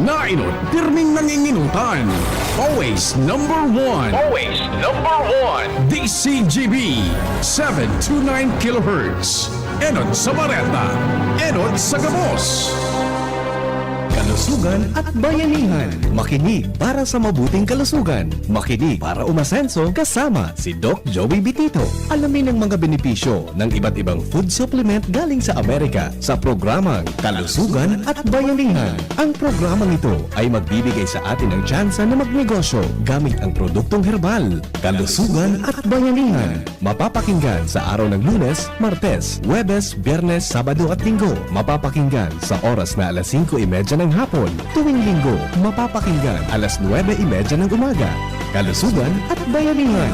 nainot, pirming nanginginutan. Always number one. Always number one. DCGB 729 kHz. Enot sa Bareta. Enot sa Gabos. Kalusugan at bayanihan. Makinig para sa mabuting kalusugan. Makinig para umasenso kasama si Doc Joey Bitito. Alamin ang mga benepisyo ng iba't ibang food supplement galing sa Amerika sa programang Kalusugan at Bayanihan. Ang programang ito ay magbibigay sa atin ng tsansa na magnegosyo gamit ang produktong herbal. Kalusugan at Bayanihan. Mapapakinggan sa araw ng Lunes, Martes, Huwebes, Biyernes, Sabado at Linggo. Mapapakinggan sa oras na alas 5:30 ng hapon. Tuwing Linggo, mapapakinggan alas 9:30 ng umaga. Kalusugan at Bayanihan.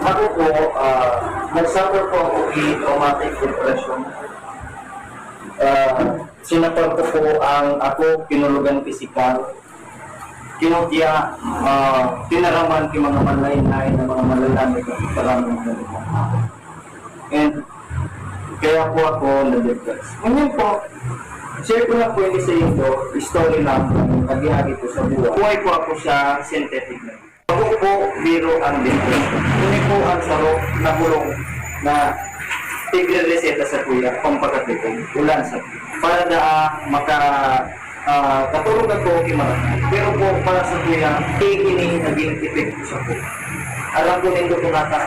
Ako po, nag-suffer po ako with traumatic depression. Sinapal ko po ang ako, kinulugan pisikal. Kinutya, tinaraman ki mga malaynay na mga malalamig at paraming malalamig. And kaya po ako na-depress. Ngayon po, share ko na po yung isa yung story lang ng kagihagi ko sa buhay. Buhay po ako sa synthetic na. Ako po, biro ang depression. Kuni po ang sarok na bulong na tigre-reseta sa kuya, pampagkatipong, ulan sa para na katulog ako kimarami. Pero po, para sa kuya, kini naging epekto sa po. Alam ko nito po nata.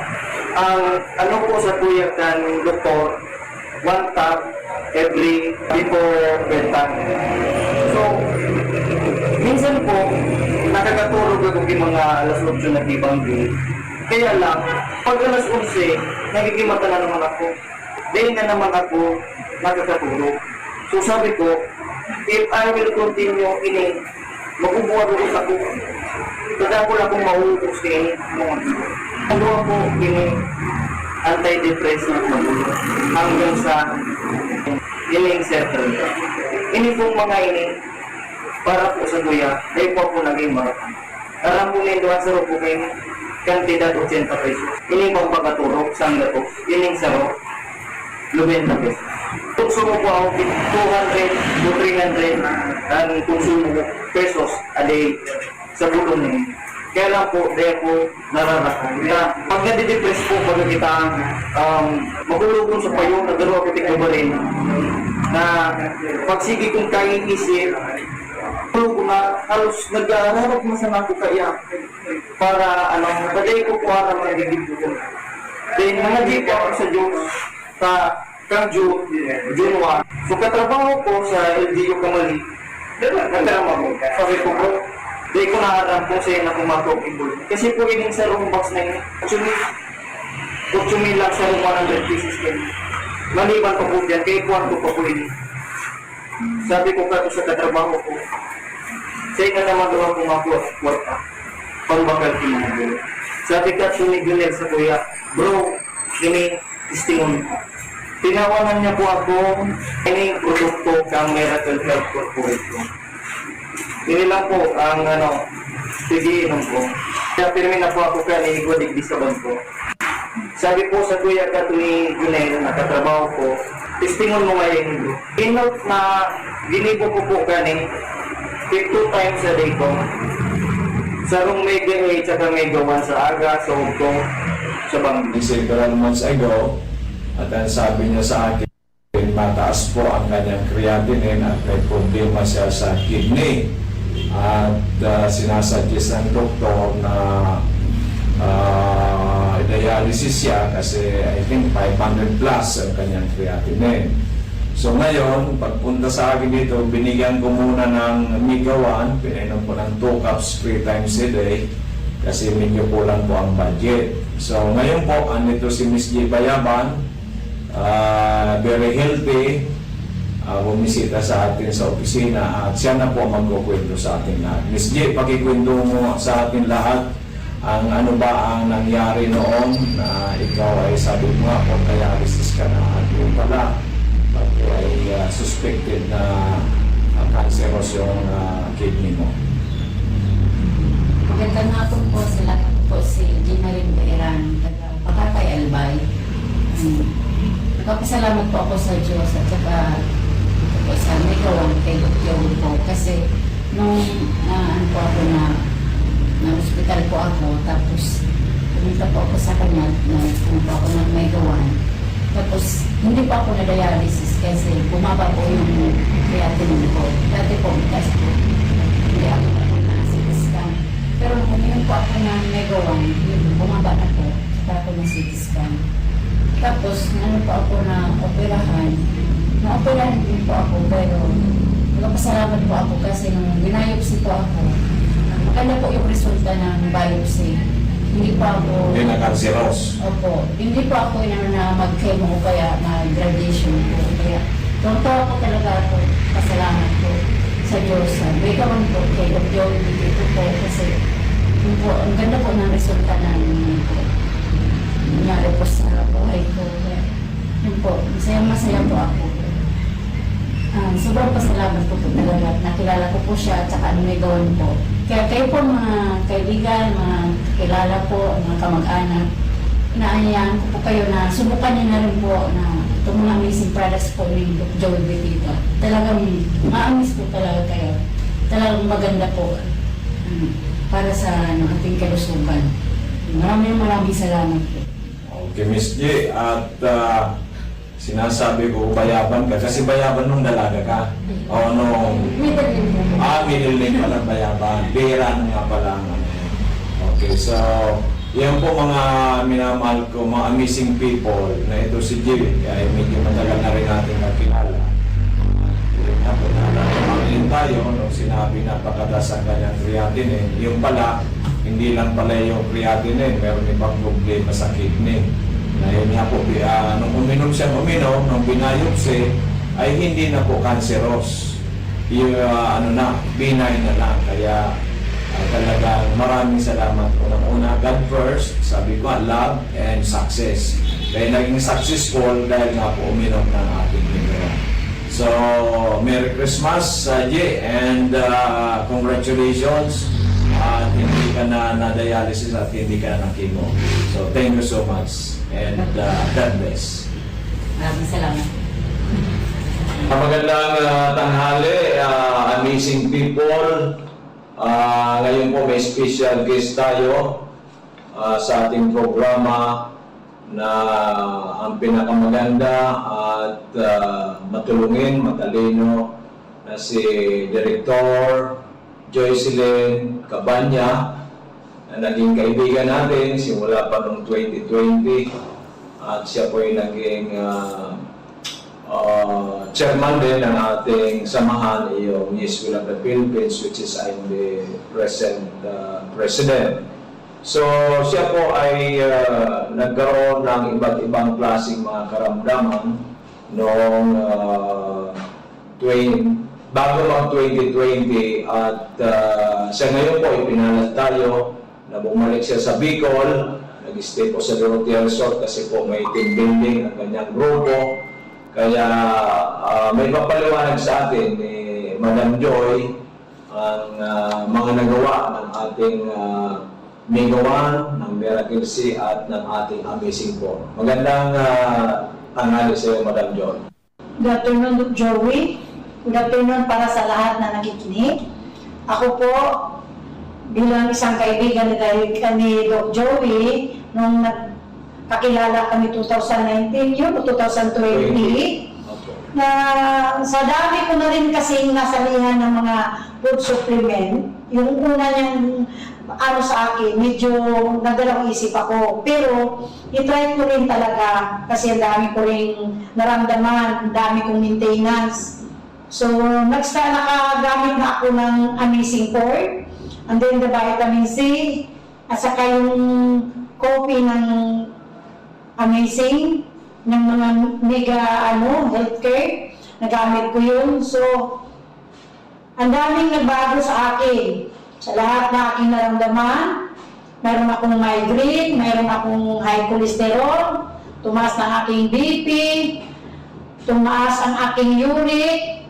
Ang ano po sa kuya kan doktor, one tap every before bedtime. So, minsan po, nakakatulog ako yung mga alas 8 na ibang day. Kaya lang, pag alas 11, nagigimata na naman ako. Dahil na naman ako nakakatulog. So sabi ko, if I will continue ini, magubuhat ako. Kaya ko lang kung mahutos din mga ito. Ano ako ini antidepressant hanggang sa ining settle. Ini pong mga ini, para po sa kuya, ay po ako naging marathon. Alam po nito ang sarap po kayo, kantidad 80 pesos. Ining pang pagkaturok, sangga po, ining sarap, 90 pesos. Konsumo po ako 200 to 300 ang konsumo pesos a day sa bulong niyo. Kaya lang po, dahil po nararakan. Pag nadidepress po, pag kita magulugong sa payo, nagdaro ako tingnan ba rin, na pagsigi kong kayang isip, ko na halos nag-aarap masama ko kaya para bagay ko po para magiging ko. Then nangagi po ako sa Diyos kang June 1. So katrabaho ko sa LGU Kamali. Nagkarama ko. Sabi ko po, di ko naharap po sa'yo na pumatok ibol. Kasi po ining sa room box na yun, actually lang sa room 100 pieces kayo. Maliban pa po dyan, kaya kwarto pa po yun. Sabi ko ka sa katrabaho ko, sa'yo na naman daw ako makwarta. Pangbakal kinagul. Sabi ka sumigulir sa kuya, bro, ini istingon. Tinawanan niya po ako, ini produkto kang Miracle Health Corporation. Ini lang po ang pigiinom ko. Kaya pirmi na po ako kaya igwadig di sa banko. Sabi po sa kuya ka ni Junel, nakatrabaho ko, testingon mo ngayon bro. Inot na ginibo ko po kani 2 times a day ko. Sa rong Mega 8 at Mega 1 sa aga, sa Ugto, sa Bangli. Several months ago, at ang sabi niya sa akin, mataas po ang kanyang creatinine at may problema siya sa kidney. At sinasuggest ng doktor na dialysis siya kasi I think 500 plus ang kanyang creatinine. So ngayon, pagpunta sa akin dito, binigyan ko muna ng Mega 1, pinainom ko ng 2 cups 3 times a day kasi medyo kulang po ang budget. So ngayon po, andito si Miss G. Bayaban, very healthy, bumisita sa atin sa opisina at siya na po magkukwento sa atin lahat. Miss G, pakikwento mo sa atin lahat ang ano ba ang nangyari noon na ikaw ay sabi mo nga kung dialysis ka na at yung pala ay suspected na cancerous yung kidney mo. Magandang hapon po sila po si Gina Limberan, Pakatay Albay. Nagpapasalamat po ako sa Diyos at saka po sa Mega 1 kay Dr. po kasi nung ano po ako na hospital po ako tapos pumunta po ako sa kanya na po ako ng Mega 1 tapos hindi pa ako na-dialysis kasi bumaba po yung creatinine ko. Dati po, kasi po, hindi ako na-CT scan. Pero nung uminom po ako ng Mega 1, bumaba na po, saka ako ng CT scan. Tapos, ano po ako na operahan. Na-operahan din po ako, pero nagpasalamat po ako kasi nung binayopsi po ako, maganda po yung resulta ng biopsy. Hindi pa ako... Hindi na cancerous. Opo. Hindi pa ako na mag-chemo o kaya mag-radiation po. Kaya tuntua ko talaga ako. Pasalamat po sa Diyos. May kawan po kay Dr. Dito po kasi yun po, ang ganda po ng resulta ng nangyari po sa buhay ko. Kaya yun po, masaya po ako. Sobrang pasalamat po talaga. Nakilala ko po siya at saka may gawan po. Kaya kayo po mga kaibigan, mga kilala po, mga kamag-anak, inaanyayahan ko po kayo na subukan niyo na rin po na itong mga amazing products po ni Dr. Joey Betito. Talagang ma-amaze po talaga kayo. Talagang maganda po para sa ating kalusugan. Maraming salamat po. Okay, Miss G, at sinasabi ko, bayaban ka. Kasi bayaban nung dalaga ka. O nung... Middle name po. Middle name pala bayaban. Bira na nga pala ang ano. Okay, so... Yan po mga minamahal ko, mga amazing people na ito si G. Kaya medyo matagal na rin natin nakilala. Yun nga po, nalalaman tayo nung sinabi na pagkatas ang kanyang creatinine. Yung pala, hindi lang pala yung creatinine, meron ibang problema sa kidney. Na yun nga po, nung uminom, nung binayopsi, ay hindi na po cancerous. Yung benign na lang. Kaya talagang maraming salamat. Unang-una, God first, sabi ko, love and success. Kaya naging successful dahil nga po uminom ng ating Mega 1. So, Merry Christmas, J, and congratulations. At hindi ka na dialysis at hindi ka na chemo. So, thank you so much. And God bless. Maraming salamat. Magandang tanghali, amazing people. Ngayon po may special guest tayo sa ating programa na ang pinakamaganda at matulungin, matalino na si Director Joycelyn Cabanya na naging kaibigan natin simula pa noong 2020 at siya po ay naging chairman din ng ating samahan, yung Yes Will of the Philippines, which is I'm the present president. So siya po ay nagkaroon ng iba't ibang klaseng mga karamdaman noong bago mag 2020 at siya ngayon po ipinalat tayo na bumalik siya sa Bicol, nag-stay po sa Dorotea Resort kasi po may team building ang kanyang grupo. Kaya may papaliwanag sa atin ni Madam Joy ang mga nagawa ng ating Mega 1, ng Miracle C at ng ating Amazing 4. Magandang tanghali sa iyo, Madam Joy. Good afternoon, Joey. Good afternoon para sa lahat na nakikinig. Ako po, bilang isang kaibigan ni Doc Joey, nung kakilala kami 2019 yun o 2020. na sa dami ko na rin kasing nasalihan ng mga food supplement, yung una niyang ano sa akin, medyo nagdalawang isip ako. Pero, itry ko rin talaga kasi ang dami ko rin naramdaman, ang dami kong maintenance. So, nakagamit na ako ng Amazing Core, and then the vitamin C, at saka yung coffee ng Amazing, ng mga mega healthcare, nagamit ko yun. So, ang daming nagbago sa akin. Sa lahat na aking naramdaman, mayroon akong migraine, mayroon akong high cholesterol, tumaas ng aking BP, tumaas ang aking uric.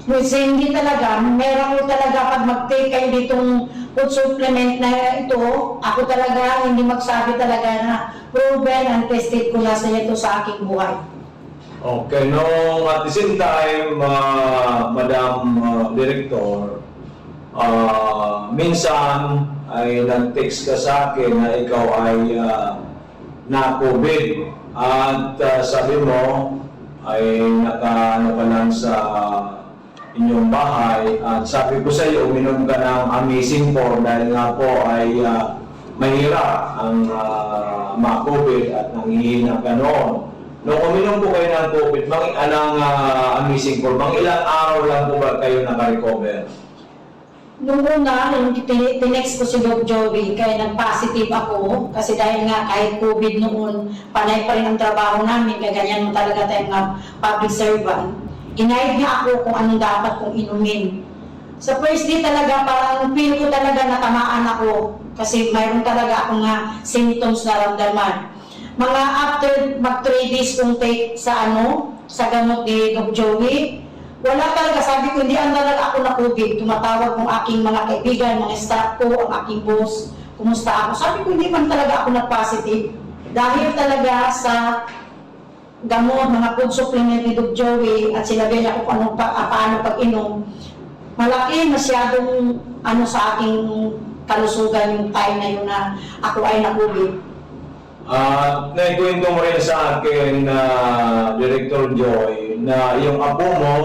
Which hindi talaga, meron ko talaga pag mag-take kayo ditong food supplement na ito, ako talaga hindi magsabi talaga na proven and tested ko na sa ito sa aking buhay. Okay, no, at the same time, Madam Director, minsan ay nag-text ka sa akin na ikaw ay na-COVID at sabi mo ay naka-ano ka lang sa inyong bahay at sabi ko sa iyo uminom ka ng Amazing Core dahil nga po ay mahirap ang ma-COVID at nanghihina ka noon. Nung uminom po kayo ng COVID, Amazing Core, ilang araw lang po ba kayo naka-recover? Nung una, nung tinext ko si Doc Joey, kaya nag-positive ako, kasi dahil nga kahit COVID noon, panay pa rin ang trabaho namin, kaya ganyan mo talaga tayong public servant. Ginaid niya ako kung anong dapat kong inumin. Sa first day talaga, parang feel ko talaga natamaan ako, kasi mayroon talaga akong symptoms na ramdaman. Mga after mag 3 days kong take sa gamot ni Doc Joey, wala talaga, sabi ko, hindi ang talaga ako na COVID. Tumatawag kong aking mga kaibigan, mga staff ko, ang aking boss, kumusta ako. Sabi ko, hindi man talaga ako na-positive. Dahil talaga sa gamot, mga food supplement ni Doc Joey, at sinabi niya kung paano pag-inom, malaki masyadong sa aking kalusugan yung time na yun na ako ay na-COVID. Naikwento mo rin sa akin, Director Joy, na yung apo mo,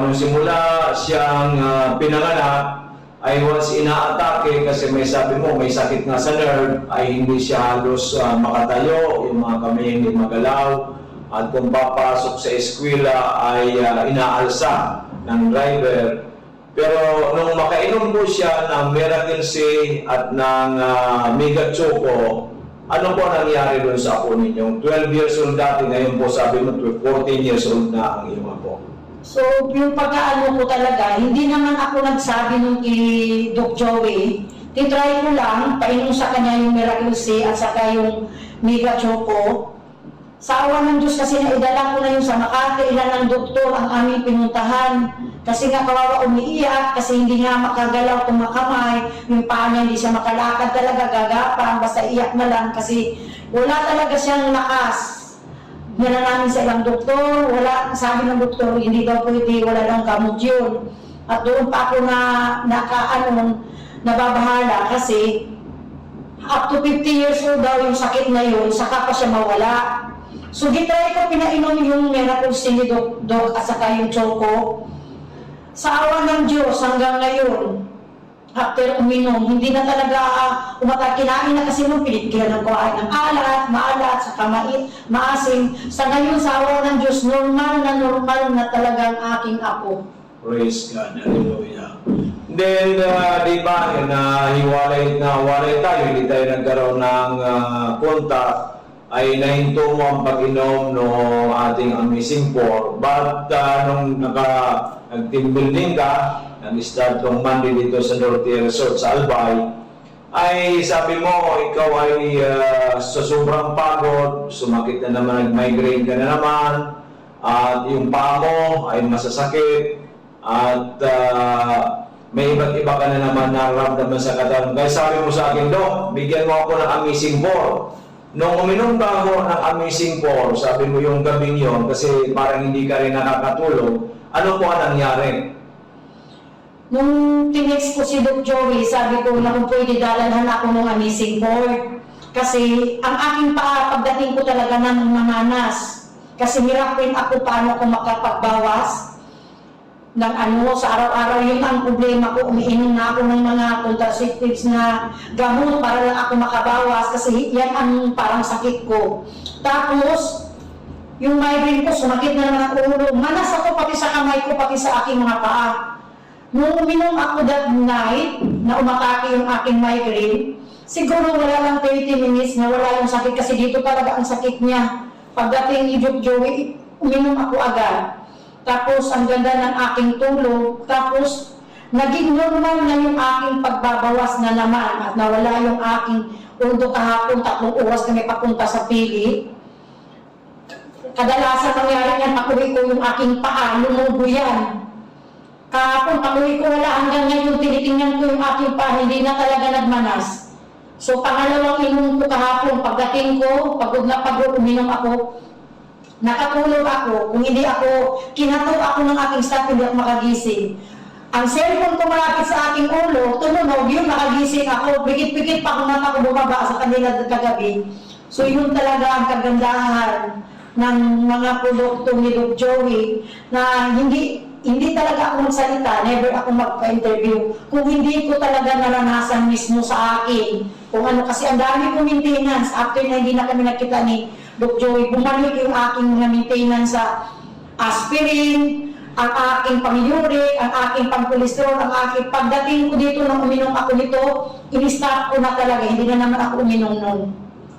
nung simula siyang pinanganak, ay once inaatake kasi may sabi mo, may sakit nga sa nerve, ay hindi siya halos makatayo, yung mga kamay hindi magalaw, at kung papasok sa eskwela ay inaalsa ng driver. Pero nung makainom po siya ng Miracle C at ng Mega Choco, ano po nangyari doon sa apo ninyo? 12 years old dati, ngayon po sabi mo 14 years old na ang iyong apo. So, yung pagkaano ko talaga, hindi naman ako nagsabi nung kay Doc Joey. Titry ko lang, painom sa kanya yung Miracle C at saka yung Mega Choco. Sa awa ng Diyos kasi naidala ko na yung sa Makati, ilan ng doktor ang aming pinuntahan. Kasi nga kawawa umiiyak, kasi hindi nga makagalaw kung makamay, yung paa niya hindi siya makalakad talaga, gagapang, basta iyak na lang kasi wala talaga siyang lakas. Nila namin sa ilang doktor, wala, sabi ng doktor, hindi daw pwede, wala lang gamot yun. At doon pa ako nababahala kasi up to 50 years old daw yung sakit na yun, saka pa siya mawala. So, gitry ko pinainom yung Miracle C ni Doc at saka yung Choco. Sa awa ng Diyos hanggang ngayon, after uminom, hindi na talaga kinain na kasi nung pinigilan ng kuhain ng maalat, saka maasim. Sa ngayon, sa awa ng Diyos, normal na talagang aking apo. Praise God, hallelujah. Then, di ba, hiwalay tayo, hindi tayo nagkaroon ng contact, ay nahinto mo ang pag-inom ng ating Amazing Core. But nung nag-team building ka, nag-start tong Monday dito sa Norte Resort sa Albay, ay sabi mo, ikaw ay sa sobrang pagod, sumakit na naman, nag-migraine ka na naman, at yung paa mo ay masasakit, at may iba't iba ka na naman nararamdaman sa katawan. Kaya sabi mo sa akin, Dok, bigyan mo ako ng Amazing Core. Nung uminom ba ako ng Amazing Core, sabi mo yung gabing yun, kasi parang hindi ka rin nakakatulog, ano po ang nangyari? Nung tinext ko si Doc Joey, sabi ko na kung pwede dalalhan ako ng Amazing Core. Kasi ang aking paa, pagdating ko talaga ng mananas. Kasi hirap rin ako paano ako makapagbawas ng sa araw-araw. Yun ang problema ko. Umiinom na ako ng mga contraceptives na gamot para lang ako makabawas kasi yan ang parang sakit ko. Tapos, yung migraine ko, sumakit na naman ang ulo. Manas ako pati sa kamay ko, pati sa aking mga paa. Nung uminom ako that night, na umatake yung aking migraine, siguro wala lang 30 minutes na wala yung sakit kasi dito talaga ang sakit niya. Pagdating ni Doc Joey, uminom ako agad. Tapos, ang ganda ng aking tulog. Tapos, naging normal na yung aking pagbabawas na naman at nawala yung aking undo kahapon, 3 oras kami papunta sa pili. Kadalasan nangyari yan, pakuwi ko yung aking paa, lumubo yan. Kahapon, pakuwi ko wala hanggang ngayon, tinitingnan ko yung aking paa, hindi na talaga nagmanas. So, pangalawang inom ko kahapon, pagdating ko, pagod na pagod, uminom ako, nakatulog ako, kung hindi ako, kinato ako ng aking staff, hindi ako makagising. Ang cellphone ko malapit sa aking ulo, tumunog, yun, nakagising ako, pikit-pikit pa kung mata ko bumaba sa kanila kagabi. So yun talaga ang kagandahan ng mga produkto ni Doc Joey, na hindi talaga ako magsalita, never ako magpa-interview, kung hindi ko talaga naranasan mismo sa akin. Kung ano, kasi ang dami kong maintenance, after na hindi na kami nakita ni Doc Joey, bumalik yung aking mga maintenance sa aspirin, ang aking pang-uric, ang aking pang-cholesterol, ang aking pagdating ko dito nung uminom ako nito, in-stop ko na talaga, hindi na naman ako uminom nun.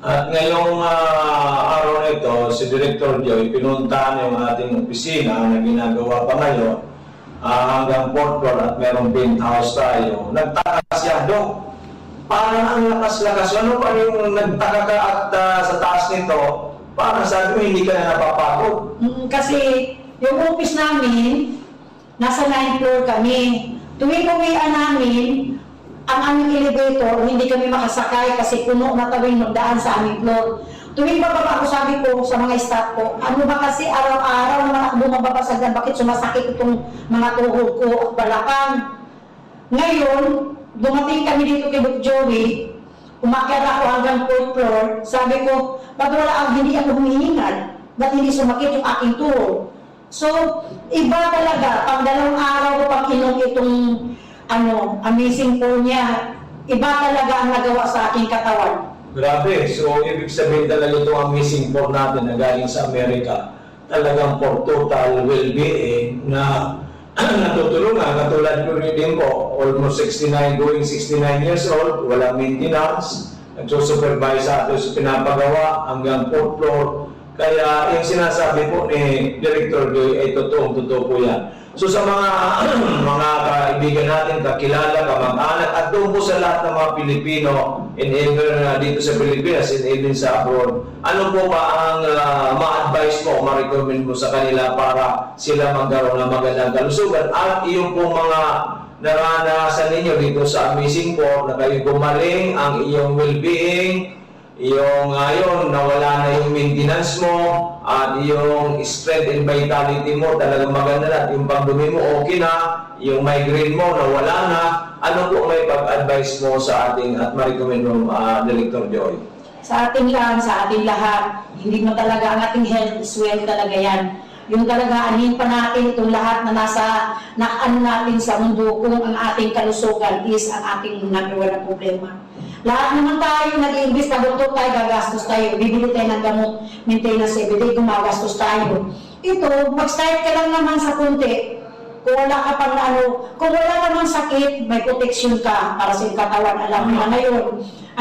At ngayong araw na ito, si Director Joy, pinuntahan yung ating opisina na ginagawa pa ngayon hanggang 4th floor at merong penthouse tayo. Nagtaka siya, Dok, parang ang lakas-lakas. Ano pa yung nagtaka ka at sa taas nito, parang sabi mo hindi ka na napapagod? Kasi yung office namin, nasa 9th floor kami. Tuwing uwian namin, ang aming elevator, hindi kami makasakay kasi puno na tawing magdaan sa aming floor. Tuwing bababa ako, sabi ko sa mga staff ko, ano ba kasi araw-araw naman ako bumababa sa dyan, bakit sumasakit itong mga tuhod ko at balakang? Ngayon, dumating kami dito kay Doc Joey, umakyat ako hanggang 4th floor, sabi ko, ba't wala hindi ako humihingal? Ba't hindi sumakit yung aking tuhod? So, iba talaga, pag 2 araw ko pang inom itong amazing po niya, iba talaga ang nagawa sa aking katawan. Grabe. So, ibig sabihin talaga itong amazing for natin na galing sa Amerika, talagang for total well-being na natutulungan. Katulad ko rin din po, almost 69, going 69 years old, walang maintenance, nagsusupervise sa atin sa pinapagawa hanggang 4th floor. Kaya yung sinasabi po ni Director Joy ay totoo po yan. So sa mga kaibigan natin, kakilala, kamag-anak, at doon po sa lahat ng mga Pilipino, and even dito sa Pilipinas, and even sa abroad, ano po ba ang ma-advise mo, ma-recommend mo sa kanila para sila magkaroon ng magandang kalusugan? At yung po mga naranasan ninyo dito sa Amazing Po, na kayo gumaling, ang iyong well-being, yung ngayon, nawala na yung maintenance mo, at yung strength and vitality mo, talagang maganda na. Yung pagdumi mo, okay na. Yung migraine mo, nawala na. Ano po may pag-advise mo sa ating at ma-recommend mo, Director Joy? Sa ating lang, sa ating lahat, hindi mo talaga ang ating health is wealth talaga yan. Yung talaga, anin pa natin itong lahat na natin sa mundo kung ang ating kalusugan is ang ating number 1 na problema. Lahat naman tayo nag-i-invest, doktor tayo, gagastos tayo, bibili tayo ng gamot, maintenance everyday, gumagastos tayo. Ito, mag-start ka lang naman sa kunti. Kung wala ka pang kung wala namang sakit, may protection ka para sa iyong katawan. Alam mo na ngayon,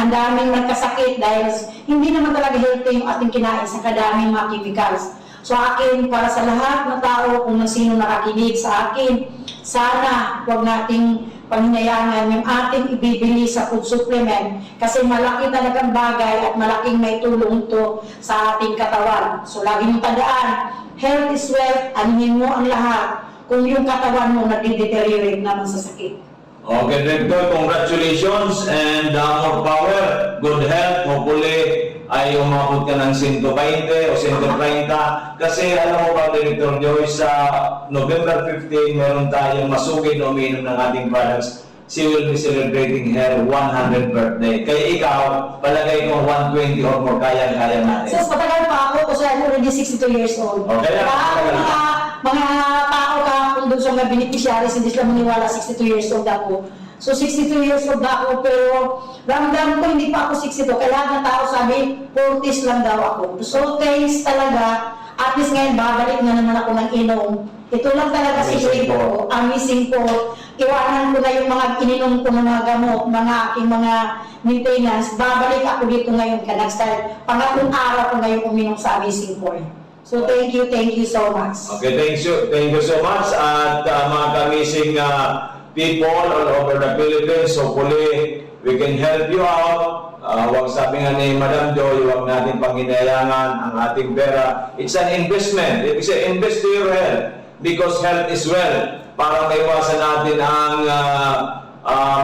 ang daming nagkasakit dahil hindi naman talaga healthy yung ating kinain sa kadaming mga chemicals. So akin, para sa lahat ng tao, kung sino nakakinig sa akin, sana huwag nating panginayangan yung ating ibibili sa food supplement kasi malaki talagang bagay at malaking may tulong ito sa ating katawan. So lagi mong tandaan, health is wealth, anuhin mo ang lahat kung yung katawan mo nag-deteriorate naman sa sakit. Okay, Director, congratulations and more power, good health, hopefully ay umabot ka ng 120 o 130 kasi alam mo ba, Director Joy, sa November 15 meron tayong masugid na uminom ng ating products. She will be celebrating her 100th birthday. Kaya ikaw, palagay mo 120 or more, kaya natin. So, patagal pa pa ako kasi I'm already 62 years old. Okay. Mga tao ka kung doon sa mga beneficiaries, hindi sila maniwala 62 years old ako. So 62 years old na ako, pero ramdam ko hindi pa ako 62. Kailangan ng tao sabi, 40s lang daw ako. So thanks talaga. At least ngayon, babalik na naman ako ng inom. Ito lang talaga si ko. Amazing po. Iwanan ko na yung mga ininom ko ng mga gamot, mga aking mga maintenance. Babalik ako dito ngayon ka nag-start. Pangatlong araw ko ngayon uminom sa Amazing po. So thank you so much. Okay, thank you so much. At mga kamising people all over the Philippines, hopefully we can help you out. Huwag sabi nga ni Madam Joy, huwag natin panginayangan ang ating pera. It's an investment. It's an invest to your health because health is wealth. Para maiwasan natin ang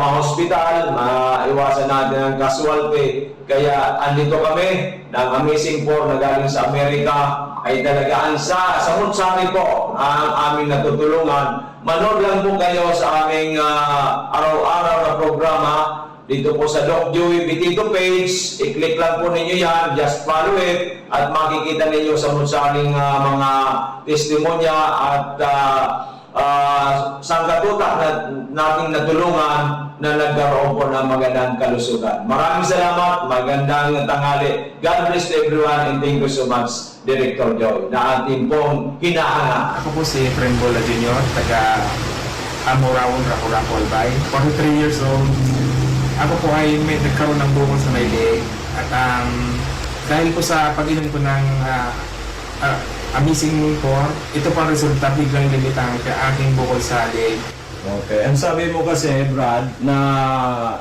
ma-hospital, maiwasan natin ang casualty. Kaya andito kami ng Amazing Four na galing sa Amerika ay talagaan sa samut-sari po ang aming natutulungan. Manood lang po kayo sa aming araw-araw na programa dito po sa Doc Joey Bitito page. I-click lang po ninyo yan, just follow it at makikita ninyo samut-saring mga testimonya at sangkatutak na nating natulungan na nagkaroon po ng magandang kalusugan. Maraming salamat, magandang tanghali. God bless everyone and thank you so much, Director Joy, na ating pong hinahanga. Ako po si Efren Bola Jr., taga Amoraon, Raco, Albay. 43 years old. Ako po ay may nagkaroon ng bukol sa may leg. At dahil po sa pag-inom ko ng Amazing Four, ito po ang resulta, biglang limitang aking bukol sa leg. Okay, ang sabi mo kasi, Brad, na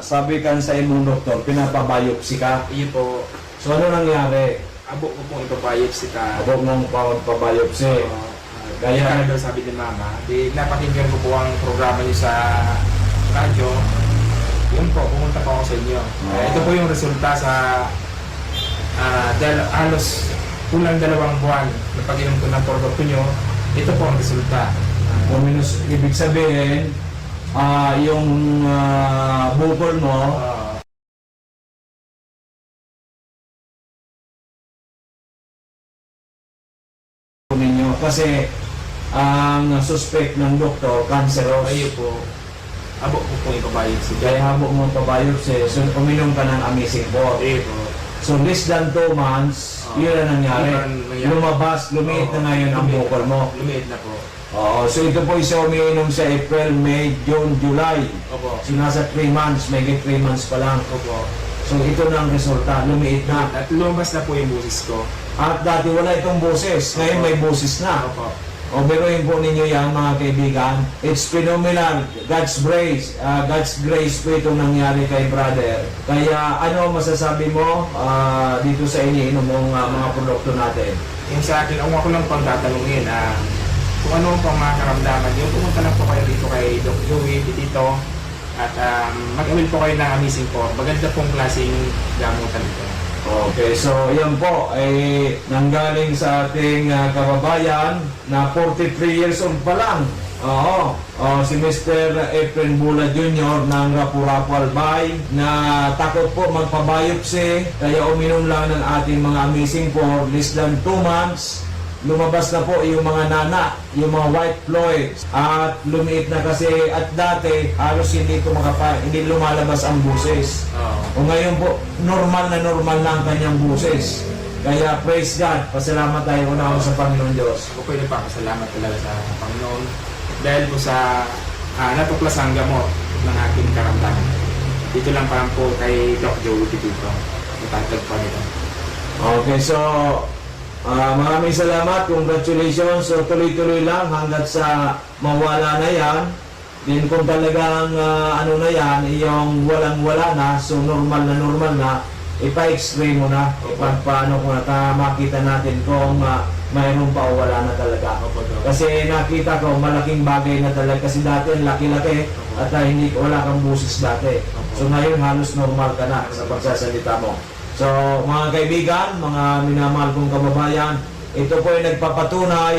sabi kan sa imong doktor, pinapabiopsy ka. Iyo po, So ano nangyari? abo ko pong ipabiopsy ka. Ako mong pabiopsy. Kaya daw sabi ni Mama, di napakinggan ko po ang programa niyo sa radyo. Yun po, pumunta po ako sa inyo. Ito po yung resulta sa halos kulang 2 buwan na pag-inom ko ng produkto nyo. Ito po ang resulta. Minus, ibig sabihin, yung bukol mo, ninyo kasi ang suspect ng doktor, cancerous. Ayun po, abo ko pong ipabiopsy. Kaya habang mo pabiopsy, so uminom ka ng Amazing Four. Ayun po. So less than 2 months, yun ang nangyari. Yun ang nangyari. Lumabas, lumiit na ngayon ang bukol mo. Lumiit na po. Oo, so ito po isa umiinom sa April, May, June, July. Opo. So nasa 3 months, may 3 months pa lang. Opo. So ito na ang resulta, lumiit na. At lumabas na po yung busis ko. At dati wala itong boses, ngayon may boses na. Opo. O biruin po ninyo yan mga kaibigan. It's phenomenal. God's grace. God's grace po itong nangyari kay brother. Kaya ano masasabi mo dito sa iniinom mong mga produkto natin? Yung sa akin, ako lang pang tatanungin, kung ano pang mga karamdaman nyo, pumunta lang po kayo dito kay Doc Joey Bitito at mag-awil po kayo ng Amazing Four. Maganda pong klaseng gamutan ito. Okay, so yan po ay nanggaling sa ating kababayan na 43 years old pa lang. Oo, si Mr. Efren Bula Jr. ng Rapu-Rapu Albay na takot po magpabiopsy kaya uminom lang ng ating mga Amazing Four less than 2 months. Lumabas na po yung mga nana, yung mga white fluids at lumiit na kasi at dati halos hindi lumalabas ang buses. O ngayon po, normal na ang kanyang buses. Kaya praise God, pasalamat tayo una sa Panginoon Diyos. Ako po yung nagpapasalamat talaga sa Panginoon dahil po sa natuklas ang gamot ng aking karamdaman. Dito lang parang po kay Doc Joey Bitito. Natatag po nito. Okay, so maraming salamat, congratulations. So tuloy-tuloy lang hanggat sa mawala na yan. Din kung talagang ano na yan, yung walang-wala na, so normal na, ipa-x-ray mo na, paano kung makita natin kung mayroon pa o wala na talaga. Kasi nakita ko, malaking bagay na talaga, kasi dati laki-laki at wala kang busis dati. So ngayon halos normal ka na sa pagsasalita mo. So mga kaibigan, mga minamahal kong kababayan, ito po ay nagpapatunay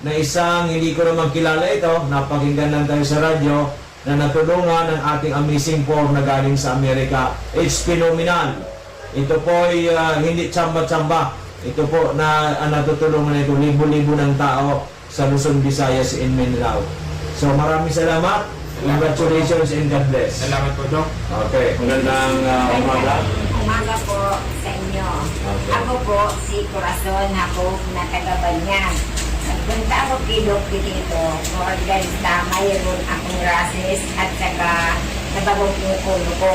na isang hindi ko naman kilala ito, napakinggan lang tayo sa radyo, na natulungan ng ating Amazing Four na galing sa Amerika. It's phenomenal. Ito po ay hindi tsamba-tsamba. ito po na natutulungan nito libo-libo ng tao sa Luzon, Visayas, and Mindanao. So maraming salamat. Congratulations and God bless. Salamat po, Doc. Okay, magandang umaga. Umaga po sa inyo. Okay. Ako po si Corazon, ako na taga-Banyan. Nagpunta ako kay Doc dito, organista, mayroon akong rases at saka nabagok yung ulo ko.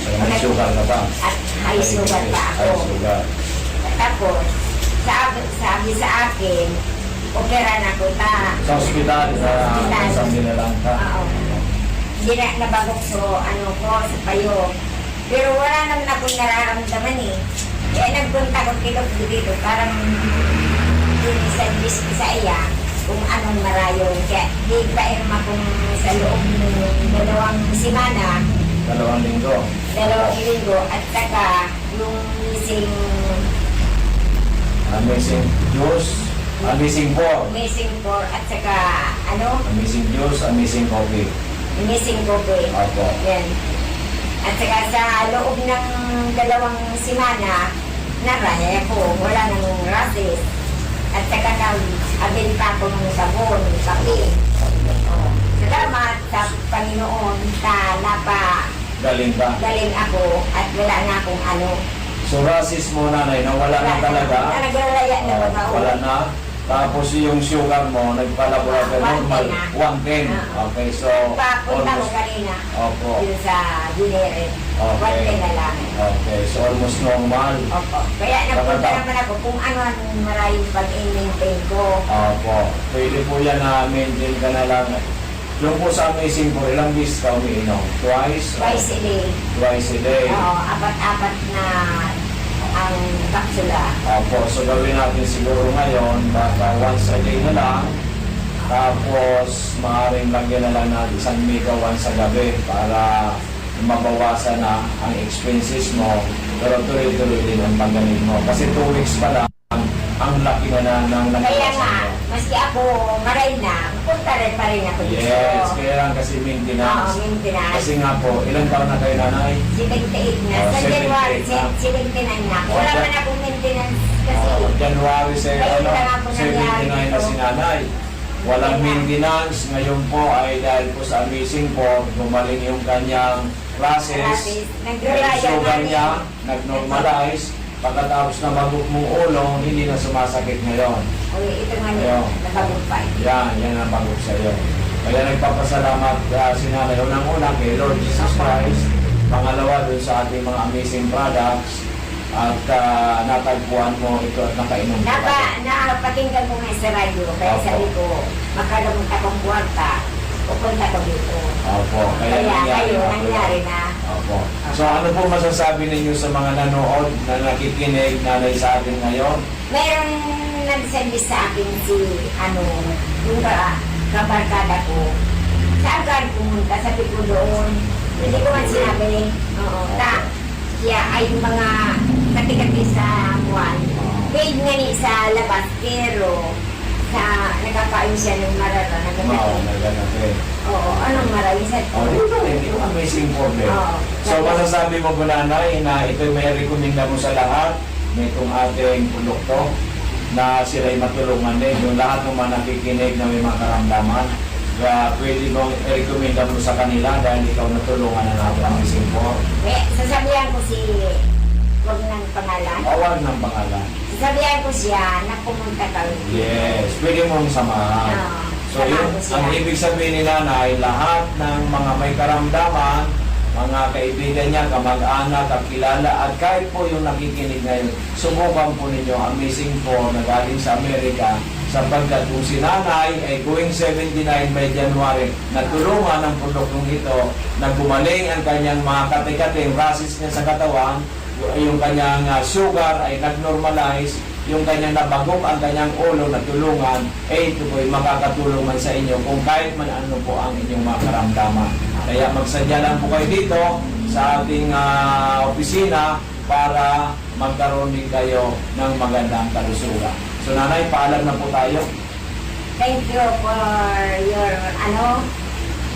So, may sugar ka ba? At high sugar pa ako. High sugar. Tapos, sabi sa akin, opera na ko ta. Sa ospital, sa lang ka. Oo. Hindi na nabagok so ano ko, sa payo. Pero wala naman akong nararamdaman eh. Kaya nagpunta ko kay Doc dito, parang yung sa iya, kung anong marayon. Kaya di pa irma kung sa loob ng 2 semana, 2 linggo. 2 linggo, at saka yung Amazing juice, amazing pork, missing for, at saka ano, amazing juice, amazing coffee. missing coffee. Opo. Yan. At saka sa loob ng 2 semana, naraya ko, wala nang rasis. At saka nag-abil pa ako ng sabon, kape. Oh. Salamat sa Panginoon sa Galing ka. galing ako at wala na akong ano. So rasis mo nanay, nawala na talaga. Naglaya na Oh, mga wala na. Tapos yung sugar mo, nagpalaboratory normal, 110. Ah. Okay, so Papunta ko almost, kanina. opo. Yun sa Dinere. Okay. 110 na lang. Okay, so almost normal. Opo. Kaya napunta Pagkata- naman ako kung ano ang maraming pag-maintain ko. Opo. Pwede po yan na maintain ka na lang. Yung po sa amazing po, ilang beses ka umiinom? Twice? Twice a day. Twice a day. Oo, apat-apat na ang kapsula. Opo, so gawin natin siguro ngayon, baka once a day na lang. Tapos, maaaring lagyan na lang natin 1 mega once sa gabi para mabawasan na ang expenses mo. Pero tuloy-tuloy din ang paggaling mo. Kasi 2 weeks pa lang, ang laki na ng Kaya nabawasan nga, mo. maski ako maray na, punta rin pa rin ako dito. Yes, kaya lang kasi Oo, maintenance. maintenance. Kasi nga po, ilang taon na kayo nanay? 78 na. Oh, Sa January, 78 na. 79 na. Wala Oh, man akong maintenance kasi. January sa Ngayon lang ako 79 na nangyari si nanay. Walang Kaya- maintenance. Ngayon po ay dahil po sa amazing po, gumaling yung kanyang process. Gratis. Yung Nagrelaya sugar namin. niya, nag-normalize. Pagkatapos na magok mong ulo, hindi na sumasakit ngayon. Uy, ito nga Ayaw. nakabumpay. Yan ang bagok sa iyo. Kaya nagpapasalamat si nanay. Unang-una kay Lord Jesus Christ. Pangalawa dun sa ating mga amazing products. At natagpuan mo ito at nakainom ka. Napakinggan ko nga sa radyo, kaya Opo. sabi ko, makalamot akong kwarta, pupunta ko dito. Opo, Kaya ngayon, po nangyari yan. na. Opo. So ano po masasabi ninyo sa mga nanood na nakikinig nanay sa atin ngayon? Mayroong nagsabi sa akin si, yung kabarkada ko, saan ka pumunta? Sabi ko doon, hindi ko man sinabi, kaya ay mga kati-kati sa buwan. Paid nga ni sa labas, pero nagkakain siya ng marara, Oo, nagkakain. nagkakape. Oo, anong marami sa Oh, dito rin, yung amazing problem. Oo. So masasabi mo po nanay na ito may rekomenda mo sa lahat nitong ating produkto na sila'y matulungan din. Yung lahat ng mga nakikinig na may mga karamdaman, kaya pwede mong i-recommenda mo sa kanila dahil ikaw natulungan na natin ang amazing po. sasabihan ko si, huwag ng pangalan, Awag ng pangalan. sasabihan ko siya na pumunta kami. Yes, pwede mong samahan. So yun, ang ibig sabihin ni nanay, lahat ng mga may karamdaman, mga kaibigan niya, kamag-anak, kakilala, at kahit po yung nakikinig ngayon, subukan po ninyo ang amazing po na galing sa Amerika sapagkat kung si nanay ay going 79 by January, natulungan ng produktong ito na gumaling ang kanyang mga kati-kating rasis niya sa katawan, yung kanyang sugar ay nag-normalize, yung kanyang nabagok ang kanyang ulo na tulungan, ito po ay makakatulong man sa inyo kung kahit man ano po ang inyong mga karamdaman. Kaya magsadya lang po kayo dito sa ating opisina para magkaroon din kayo ng magandang kalusugan. So nanay, paalam na po tayo. Thank you for your,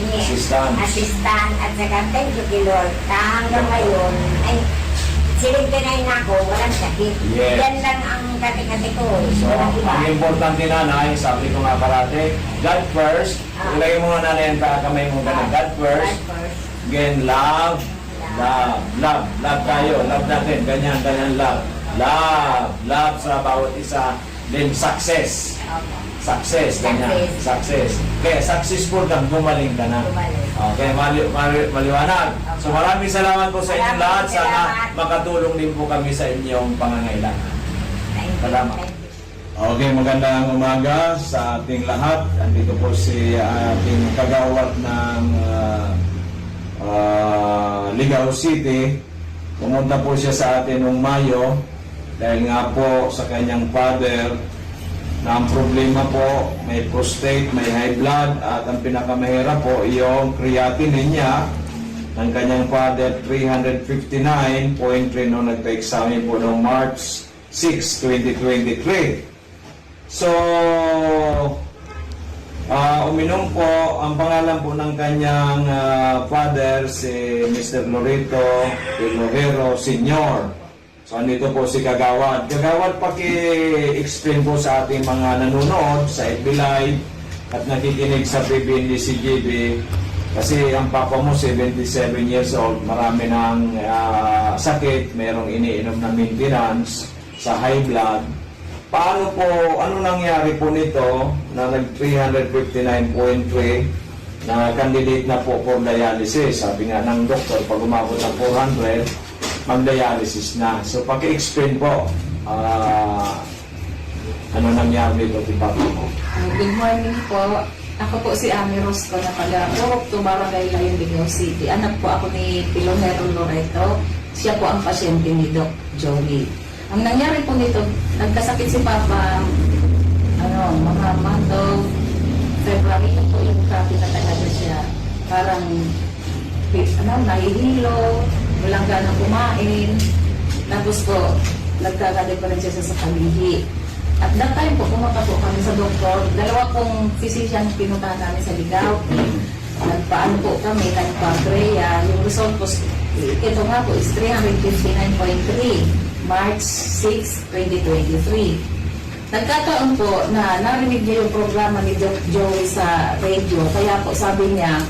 Assistance. assistant, at saka thank you kay Lord. Hanggang ngayon, ay, 79 na ako, walang sakit. Yes. Yan lang ang kati-kati ko. So, Walang iba. ang importante nanay, sabi ko nga parate, God first. Ilagay mo nga nanay ang kamay mo ganun. God first. God first. Again, love. Love tayo. Love natin. Ganyan, love. Love sa bawat isa. Then success. Okay. Success, ganyan. Success. Kaya successful kang gumaling ka na. Gumaling. Okay, maliwanag. So maraming salamat po sa inyong lahat. Maraming Sana salamat. makatulong din po kami sa inyong pangangailangan. Thank you. Salamat. Thank you. Okay, magandang umaga sa ating lahat. Andito po si ating kagawad ng Ligao City. Pumunta po siya sa atin noong Mayo dahil nga po sa kanyang father na ang problema po may prostate, may high blood at ang pinakamahirap po yung creatinine niya ng kanyang father 359.3 nung nagpa-examine po noong March 6, 2023. So, uminom po, ang pangalan po ng kanyang father, si Mr. Loreto Lojero Sr. So, andito po si Kagawad. Kagawad, paki-explain po sa ating mga nanonood sa FB Live at nakikinig sa PBND-CGB kasi ang papa mo 77 years old, marami ng sakit, mayroong iniinom na maintenance sa high blood. Paano po, ano nangyari po nito na nag 359.3 na candidate na po for dialysis? Sabi nga ng doktor, pag umabot ng 400, mag-dialysis na. So, paki-explain po ano nangyari dito kay Papa mo. Good morning po. Ako po si Ami Rosco na taga Purok, Barangay Layon, Ligao City. Anak po ako ni Pilonero Loreto. Siya po ang pasyente ni Doc Joey. Ang nangyari po nito, nagkasakit si Papa mga month of February po yung copy na talaga siya. Parang nahihilo, walang ganang kumain. Tapos po, nagkaka-difference siya sa kalihi. At that time po, pumunta po kami sa doktor. Dalawa pong physician pinuntahan namin sa Ligao. Nagpaano po kami, nagpa-Brea. Yung result po, ito nga po is 359.3. March 6, 2023. Nagkataon po na narinig niya yung programa ni Doc Joey sa radio. Kaya po sabi niya,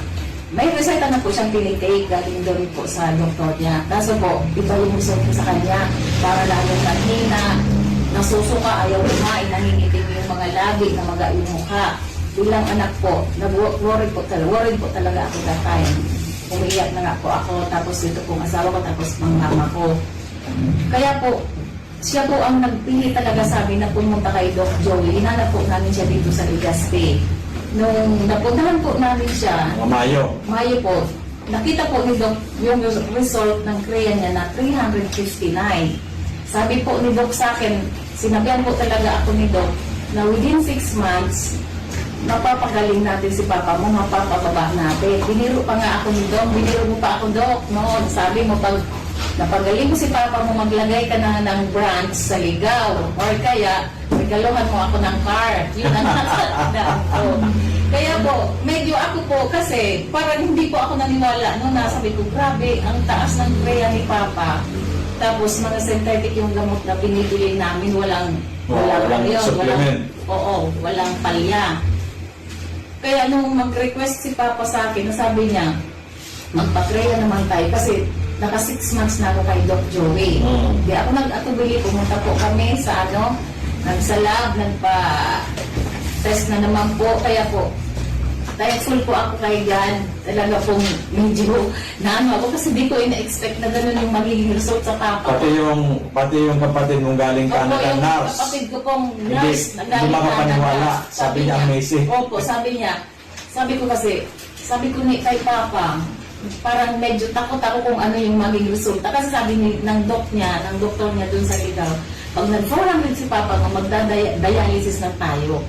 may reseta na po siyang tinitake galing doon po sa doktor niya. Kaso po, iba yung result niya sa kanya. Para lalong nanghina, nasusuka, ayaw kumain, nangingitim yung mga labi na maga yung mukha. Bilang anak po, nag-worried po talaga ako that time. Umiiyak na nga po ako, tapos ito pong asawa ko, tapos mama ko. Kaya po, siya po ang nagpili talaga sabi na pumunta kay Doc Joey. Hinanap po namin siya dito sa Legazpi. Nung napuntahan po namin siya, Mayo po, nakita po ni Doc yung result ng CREA niya na 359. Sabi po ni Doc sa akin, sinabihan po talaga ako ni Doc na within 6 months, mapapagaling natin si Papa mo, mapapababa natin. Biniro pa nga ako ni Doc, biniro mo pa ako Doc, no? Sabi mo, pag napagaling mo si Papa mo, maglagay ka na ng branch sa Ligao. Or kaya, regaluhan mo ako ng car. Yun ang natatandaan ko. Kaya po, medyo ako po, kasi parang hindi po ako naniwala. No, nasabi ko, grabe, ang taas ng CREA ni Papa. Tapos mga synthetic yung gamot na binibili namin, walang supplement. Walang palya. Kaya nung mag-request si Papa sa akin, nasabi niya, magpa-CREA naman tayo kasi naka 6 months na ako kay Doc Joey. Di ako nag-atubili, pumunta po kami sa nagsalab, nagpa-test na naman po. Kaya po, thankful po ako kay God. Talaga pong medyo ako kasi di ko ina-expect na gano'n yung magiging result sa Papa. Pati yung kapatid mong galing Canada, yung nurse. kapatid ko pong nurse na Hindi galing makapaniwala. Canada. Sabi niya, amazing. Opo, sabi niya. Sabi ko ni kay Papa, parang medyo takot ako kung ano yung maging resulta. Kasi sabi ng doktor niya dun sa Ligao, pag nag-400 si Papa, magda-dialysis na tayo.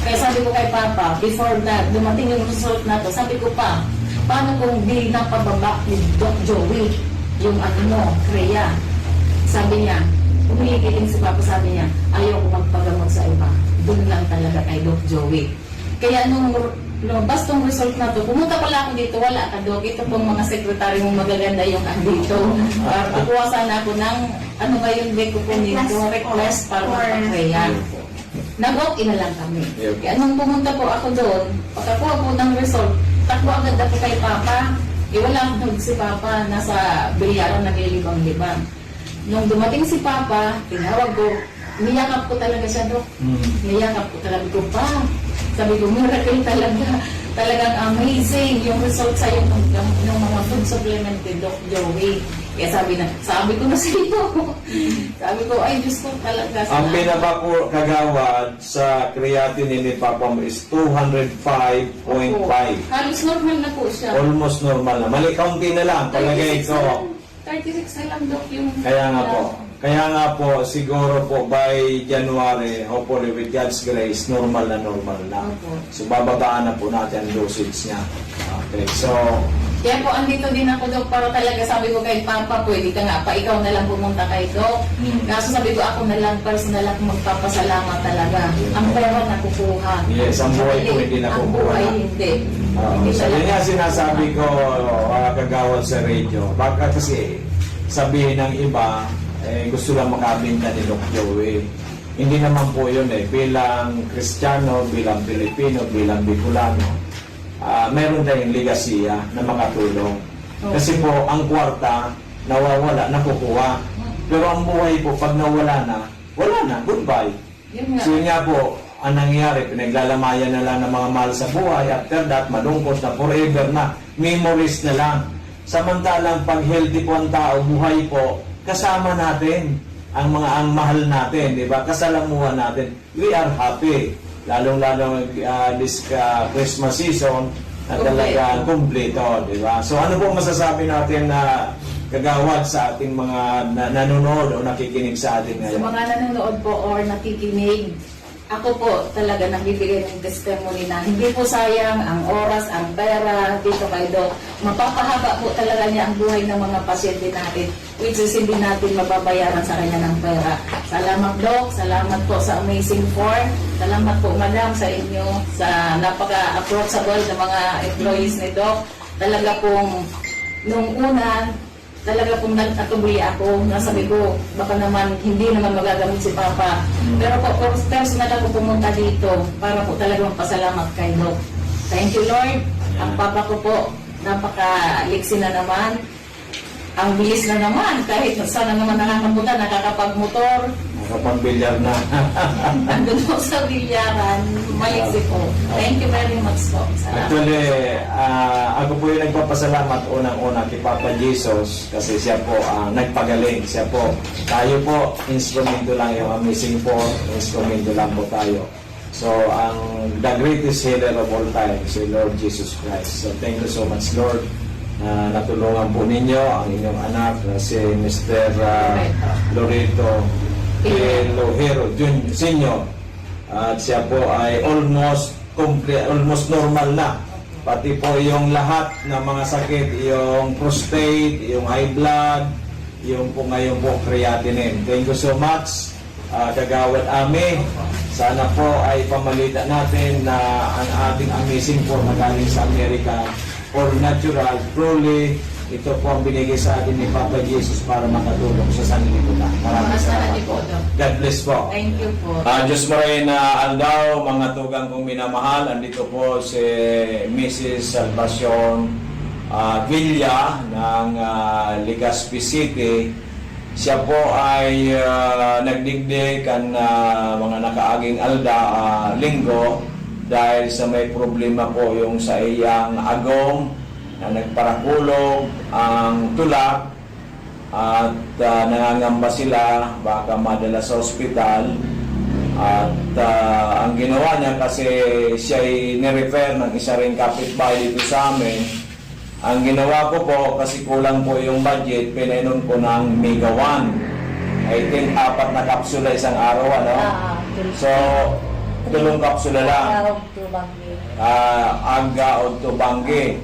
Kaya sabi ko kay Papa, before na dumating yung result na to, sabi ko pa, paano kung di napababa ni Doc Joey yung CREA? Sabi niya, umiikiting si Papa, sabi niya, ayaw ko magpagamot sa iba. Doon lang talaga kay Doc Joey. Kaya nung lumabas tong result na to. Pumunta pala ako dito, wala ka, Dok. Ito pong mga sekretary mong magaganda yung andito. Kukuha sana ako ng, ano ba yung day ko dito, request para magpa-prayer. Nag-walk-in na lang kami. Yep. Kaya nung pumunta po ako doon, pagkakuha po ng result, takbo agad ako kay Papa. Wala akong si Papa, nasa bilyaran naglilibang-libang. Nung dumating si Papa, tinawag ko, niyakap ko talaga siya, Dok. Niyakap ko talaga ko pa. Sabi ko, miracle talaga. Talagang amazing yung result sa yung mga food supplement ni Doc Joey. Kaya sabi ko na sa iyo. Sabi ko, ay Diyos ko talaga. Ang binaba ko kagawad sa creatinine ni Papa mo is 205.5. Halos normal na po siya. Almost normal na. Mali, kaunti na lang. Palagay 36 ko. na lang. 36 na lang, Doc, yung... Kaya nga po, siguro po by January, hopefully with God's grace, normal na. Opo. So bababaan na po natin ang dosage niya. Okay, so Kaya po, andito din ako, Doc, para talaga sabi ko kay Papa, pwede ka nga pa, ikaw na lang pumunta kay Doc. Kaso sabi ko, ako na lang, personal ako magpapasalamat talaga. Ang pera nakukuha. yes, ang buhay po hindi Ang nakukuha buhay na. hindi. So yun nga sinasabi ko, kagawad sa radio. Baka kasi sabihin ng iba, gusto lang makabinta ni Doc Joey. Hindi naman po yun bilang Kristiyano, bilang Pilipino, bilang Bicolano, meron tayong ligasiya na makatulong. Kasi po, ang kwarta, nawawala, nakukuha. Pero ang buhay po, pag nawala na, wala na, goodbye. Yun nga. So yun nga po, ang nangyari, pinaglalamayan na lang ng mga mahal sa buhay. After that, malungkot na, forever na, memories na lang. Samantalang pag healthy po ang tao, buhay po, kasama natin ang mahal natin, di ba? Kasalamuhan natin. We are happy. Lalong-lalo this Christmas season na talaga kumpleto, di ba? So ano po masasabi natin na kagawad sa ating mga nanonood o nakikinig sa atin Sa ngayon? mga nanonood po or nakikinig, ako po talaga nagbibigay ng testimony na hindi po sayang ang oras, ang pera dito kay Doc. Mapapahaba po talaga niya ang buhay ng mga pasyente natin, which is hindi natin mababayaran sa kanya ng pera. Salamat, Doc. Salamat po sa Amazing Four. Salamat po, Madam, sa inyo, sa napaka-approachable na mga employees ni Doc. Talaga pong, nung una, talaga pong nagtatuloy ako, nasabi ko, baka naman hindi naman magagamit si Papa. Pero po, personal ako pumunta dito para po talaga magpasalamat kay Doc. Thank you, Lord. Ang Papa ko po, napakaliksi na naman. Ang bilis na naman, kahit sana naman nakakapunta, nakakapag-motor. Nakapag-bilyar na. Andun po sa bilyaran, maliksi po. Thank you very much po. Salamat. Actually, ako po yung nagpapasalamat unang-una kay Papa Jesus kasi siya po nagpagaling. Siya po, tayo po, instrumento lang yung Amazing Four, instrumento lang po tayo. So, the greatest healer of all time, si Lord Jesus Christ. So, thank you so much, Lord. Natulungan po ninyo ang inyong anak na si Mr. Loreto Lohero Senior. At siya po ay almost normal na. Pati po yung lahat ng mga sakit, yung prostate, yung high blood, yung po ngayon po creatinine. Thank you so much, Kagawad Ami. Sana po ay pamalitan natin na ang ating Amazing Four na galing sa Amerika or natural, truly, ito po ang binigay sa atin ni Papa Jesus para makatulong sa sanlibutan. Maraming salamat po. God bless po. Thank you po. Diyos Maray na Aldaw, mga tugang kong minamahal, andito po si Mrs. Salvacion Villa ng Legazpi City. Siya po ay nagdigdig ang mga nakaaging linggo dahil sa may problema po yung sa iyang agong na nagparakulog ang tulak at nangangamba sila baka madala sa ospital at ang ginawa niya kasi siya ay nirefer ng isa ring kapitbahay dito sa amin. Ang ginawa ko po kasi kulang po yung budget, pinainom ko ng Mega 1. I think 4 na kapsula isang araw, ano? So, 3 kapsula lang. Aga o tubanggi.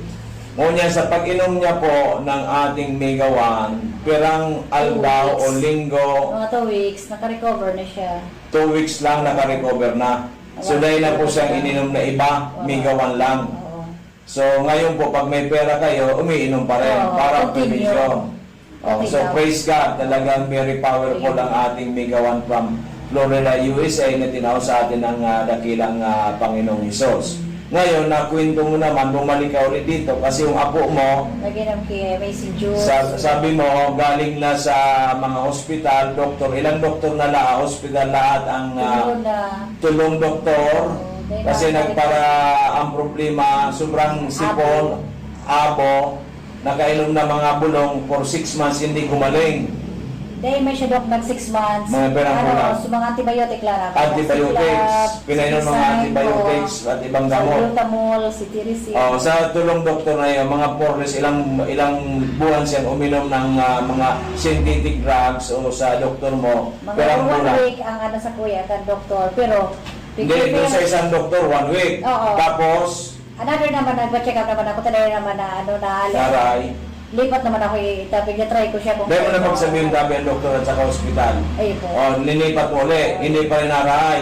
Ngunyan sa pag-inom niya po ng ating Mega 1, perang aldaw o linggo, Mga 2 weeks, naka-recover na siya. 2 weeks lang naka-recover na. So dahil na po siyang ininom na iba, Mega 1 lang. Oo. So ngayon po, pag may pera kayo, umiinom pa rin Oo, para continue. prevention. Oh, so Continue. praise God, talagang very powerful ang ating Mega 1 from Florida, USA na tinawag sa atin ng dakilang Panginoong Hesus. Ngayon, nakwento mo naman, bumalik ka ulit dito kasi yung apo mo, Naginom kay Amazing Juice. sabi mo, galing na sa mga hospital, doktor, ilang doktor na lahat, hospital lahat ang Tulong na. tulong doktor. Dahil Kasi nakakita- nagpara ang problema, sobrang sipon, abo, nakainom na mga bulong for 6 months, hindi gumaling. Dahil may siya Dok nag 6 months. Mga perang-perang. So mga antibiotic lang. Antibiotics, pinainom mga antibiotics at ibang gamot. Salbutamol, cetirizine. Oh, sa tulong doktor na yun, mga porles, ilang buwan siyang uminom ng mga synthetic drugs o sa doktor mo. Mga Perang 1 bulan. week ang ano sa kuya kan doktor. Pero Hindi, doon sa isang doktor, 1 week. Oo. Tapos, another naman, nagpa-check up naman ako. Talaga naman na ano na taray. lipat naman ako tapos na-try ko siya kung Dahil mo na magsabihin tabi ang doktor at saka hospital. Ayun po. O, nilipat mo uli. Hindi pa rin naray.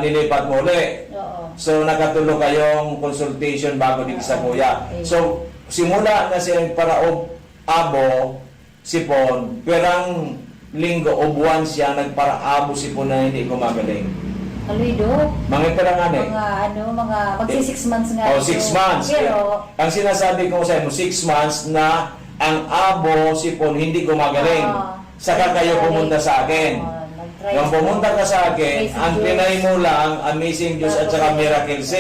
Nilipat mo uli. Oo. So, nakatulong kayong consultation bago din sa kuya. So, simula na siyang paraob, abo, sipon, perang linggo o buwan siya nagparaabo sipon na hindi gumagaling. Aluido. Mga perang ano eh. Mga magsi 6 months nga. O, 6 months. Pero, Ang sinasabi ko sa inyo, 6 months na ang abo, sipon, hindi gumagaling. Saka kayo pumunta sa akin. nag-try Nung pumunta ka sa akin, Amazing ang Juice. tinay mo lang, Amazing Juice at saka Miracle C.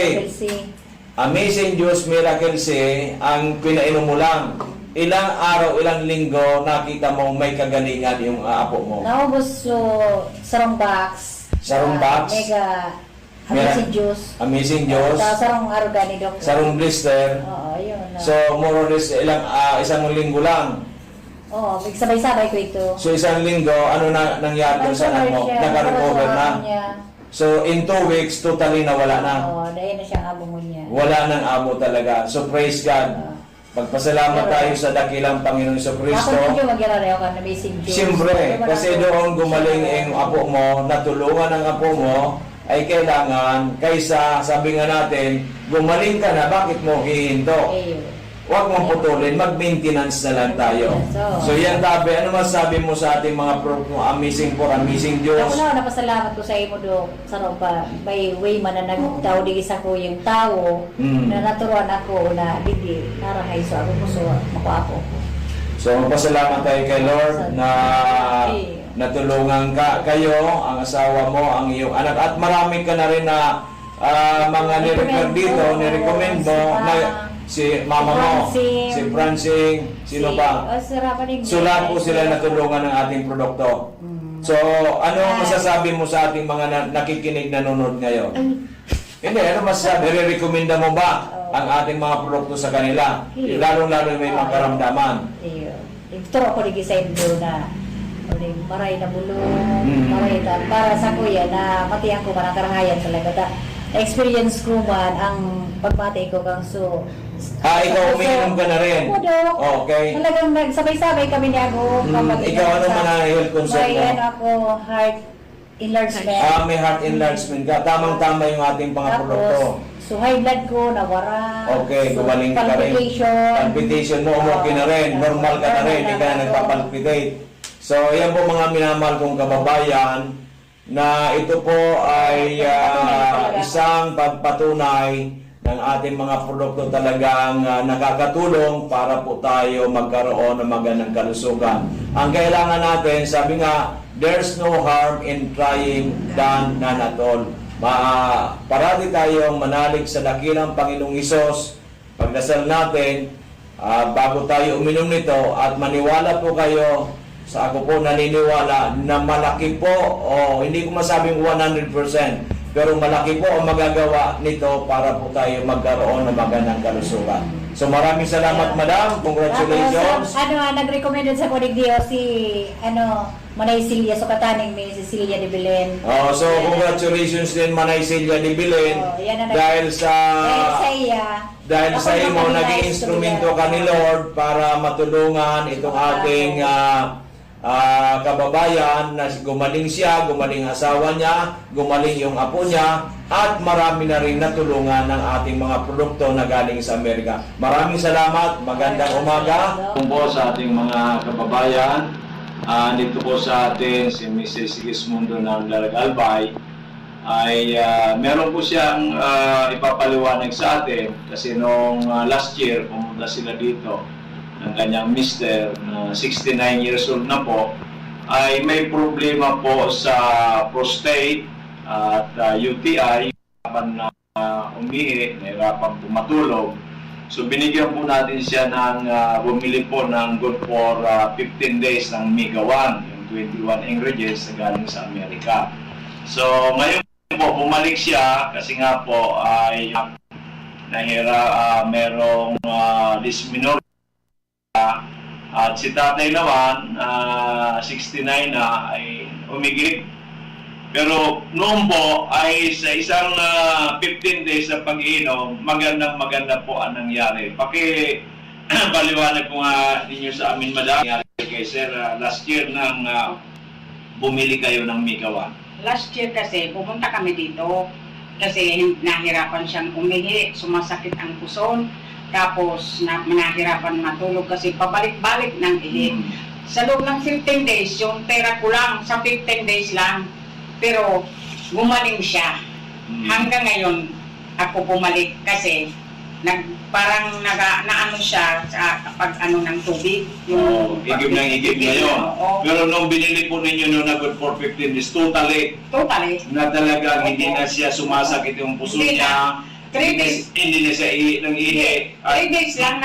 Amazing Juice, Miracle C, ang pinainom mo lang. Ilang araw, ilang linggo, nakita mo may kagalingan yung apo mo. Naubos so sarong box. Sarong box? Mega Amazing Juice. Amazing Juice, Sarong arugani Dok. sarong blister. Oo, yun. So, more or less, isang linggo lang. Oo, sabay-sabay ko ito. So, isang linggo, ano na nangyari doon sa anak mo? Naka-recover na. So, in 2 weeks, totally nawala na. Oo, dahil na siyang abo mo niya. Wala nang amo talaga. So, praise God. Magpasalamat tayo sa dakilang Panginoon sa Ako Kristo. medyo mag-irareo ka na Amazing Juice. Siyempre, kasi doon gumaling ang apo mo, natulungan ang apo mo, ay kailangan, kaysa sabi nga natin, gumaling ka na, bakit mo hihinto? Huwag mong putulin, mag-maintenance na lang tayo. So yan tabi, ano masabi mo sa ating mga amazing Ako Diyos? na, napasalamat ko sa imo do sa pa may way man na nagtaw di isa ko yung tao na naturuan ako na didi narahay so ako ko so makuha ko. So magpasalamat tayo kay Lord na natulungan kayo, ang asawa mo, ang iyong anak, at marami ka na rin na mga nirefer dito, nirecommend mo na si mama mo, si Francine, sino pa? So lahat po sila natulungan ng ating produkto. So ano masasabi mo sa ating mga nakikinig, nanonood ngayon? Hindi, ano masasabi? Re-recommenda mo ba ang ating mga produkto sa kanila? Lalo-lalo may mga karamdaman. Ito ako nag-isay do na maray na bulong, maray na para sa kuya na matiyan ko man ang karahayan talaga. Na-experience ko man ang pagmati ko kang so. Ikaw umiinom ka na rin? Oo, Dok. Okay. Talagang nagsabay-sabay kami ni ako. Ikaw ano man ang health concern May mo? ako, heart enlargement. May heart enlargement ka. Tamang-tama yung ating mga produkto. So high blood ko, nawara. Okay, gumaling ka rin. Palpitation mo, okay na rin. Normal ka na rin, hindi ka na nagpapalpitate. So, yan po mga minamahal kong kababayan na ito po ay isang pagpatunay ng ating mga produkto talagang nakakatulong para po tayo magkaroon ng magandang kalusugan. Ang kailangan natin, sabi nga, there's no harm in trying than none at all. Parati tayong manalig sa dakilang Panginoong Hesus. Pagdasal natin, bago tayo uminom nito, at maniwala po kayo, sa ako po naniniwala na malaki po, hindi ko masabing 100%, pero malaki po ang magagawa nito para po tayo magkaroon ng magandang kalusugan. So maraming salamat, Madam. Congratulations. Tapos, nag-recommend sa Kodig Dio si Manay Silya, so kataning ni Cecilia de Belen. So congratulations din, Manay Silya de Belen, yan ang dahil sa iya. dahil sa imo naging instrumento ka ni Lord para matulungan itong ating kababayan na gumaling siya, gumaling asawa niya, gumaling yung apo niya, at marami na rin natulungan ng ating mga produkto na galing sa Amerika. Maraming salamat, magandang umaga. Kung po sa ating mga kababayan, dito po sa atin si Mrs. Sigismundo ng Albay, ay meron po siyang ipapaliwanag sa atin kasi noong last year pumunta sila dito ng kanyang mister na 69 years old na po, ay may problema po sa prostate at UTI, nahirapan na umihi, nahirapan po matulog. So binigyan po natin siya ng bumili po ng good for 15 days ng Mega 1, yung 21 ingredients na galing sa Amerika. So ngayon po bumalik siya kasi nga po ay merong dysmenorrhea. At si tatay naman, 69 na, ay umigib. Pero noon po ay sa isang 15 days na pag-iinom, maganda po ang nangyari. Paliwanag po nga ninyo sa amin, madam, kay sir, last year nang bumili kayo ng Mega 1. Last year kasi, pumunta kami dito kasi nahirapan siyang umihi, sumasakit ang puson, tapos nahirapan matulog kasi pabalik-balik ng ihi. Sa loob ng 15 days, yung pera ko lang, sa 15 days lang, pero gumaling siya. Hanggang ngayon, ako bumalik kasi parang naano siya sa kapag ng tubig. Yung Igib ng igib ngayon. Pero nung binili po ninyo nung na-good for 15 days, totally na talaga hindi na siya sumasakit yung puso niya. 3 days. Hindi na siya nang-ihi. 3 days lang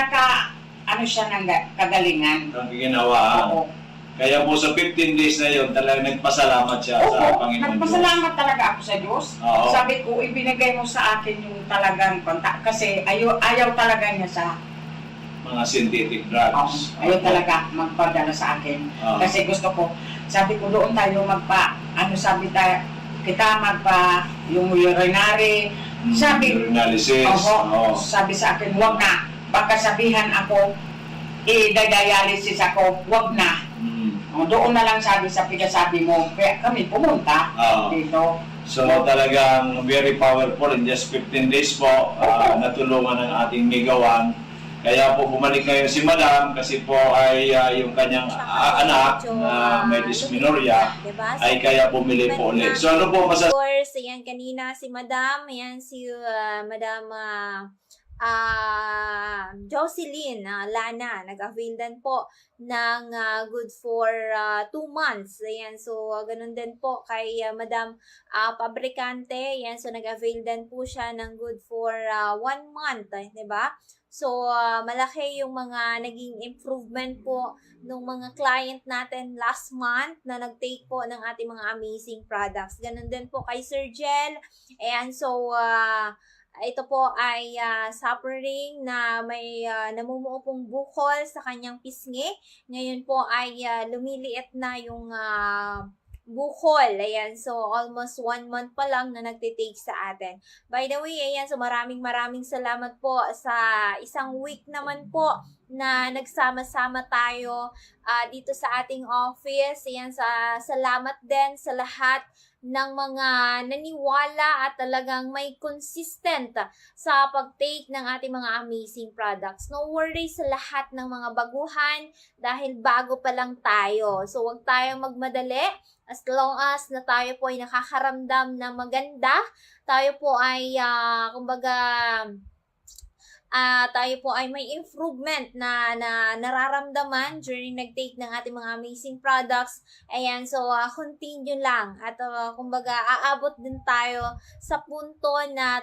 siya ng kagalingan. Ang ginawa. Oo. Kaya po sa 15 days na yun, talagang nagpasalamat siya sa Panginoon. Nagpasalamat talaga ako sa Diyos. Oo. Sabi ko, ibinigay mo sa akin yung talagang kontak. Kasi ayaw talaga niya sa mga synthetic drugs. ayaw talaga magpadala sa akin. Kasi gusto ko, sabi ko doon tayo yung urinary. Urinalysis. Sabi sa akin, wag na. Baka sabihan ako, i-dialysis ako, wag na. Doon na lang sabi sa pinasabi mo. Kaya kami pumunta dito. So talagang very powerful in just 15 days po, natulungan ng ating Mega 1. Kaya po bumalik ngayon si Madam kasi po ay yung kanyang anak na may dysmenorrhea ay kaya bumili po ulit. So ano po Of course, ayan kanina si Madam, ayan si Madam Jocelyn Lana, nag-avail din po ng good for 2 months. Ayan, so ganun din po kay Madam Pabricante. Ayan, so nag-avail din po siya ng good for 1 month, diba? So, malaki yung mga naging improvement po ng mga client natin last month na nag-take po ng ating mga amazing products. Ganun din po kay Sir Jel. Ayan, so, ito po ay suffering na may namumuo pong bukol sa kanyang pisngi. Ngayon po ay lumiliit na yung bukol. Ayan, so almost 1 month pa lang na nagtitake sa atin. By the way, ayan, so maraming salamat po sa isang week naman po na nagsama-sama tayo dito sa ating office. Ayan, salamat din sa lahat ng mga naniwala at talagang may consistent sa pag-take ng ating mga amazing products. No worries sa lahat ng mga baguhan dahil bago pa lang tayo. So, huwag tayong magmadali. As long as na tayo po ay nakakaramdam na maganda, tayo po ay, tayo po ay may improvement na nararamdaman during nag-take ng ating mga amazing products. Ayan, so continue lang at aabot din tayo sa punto na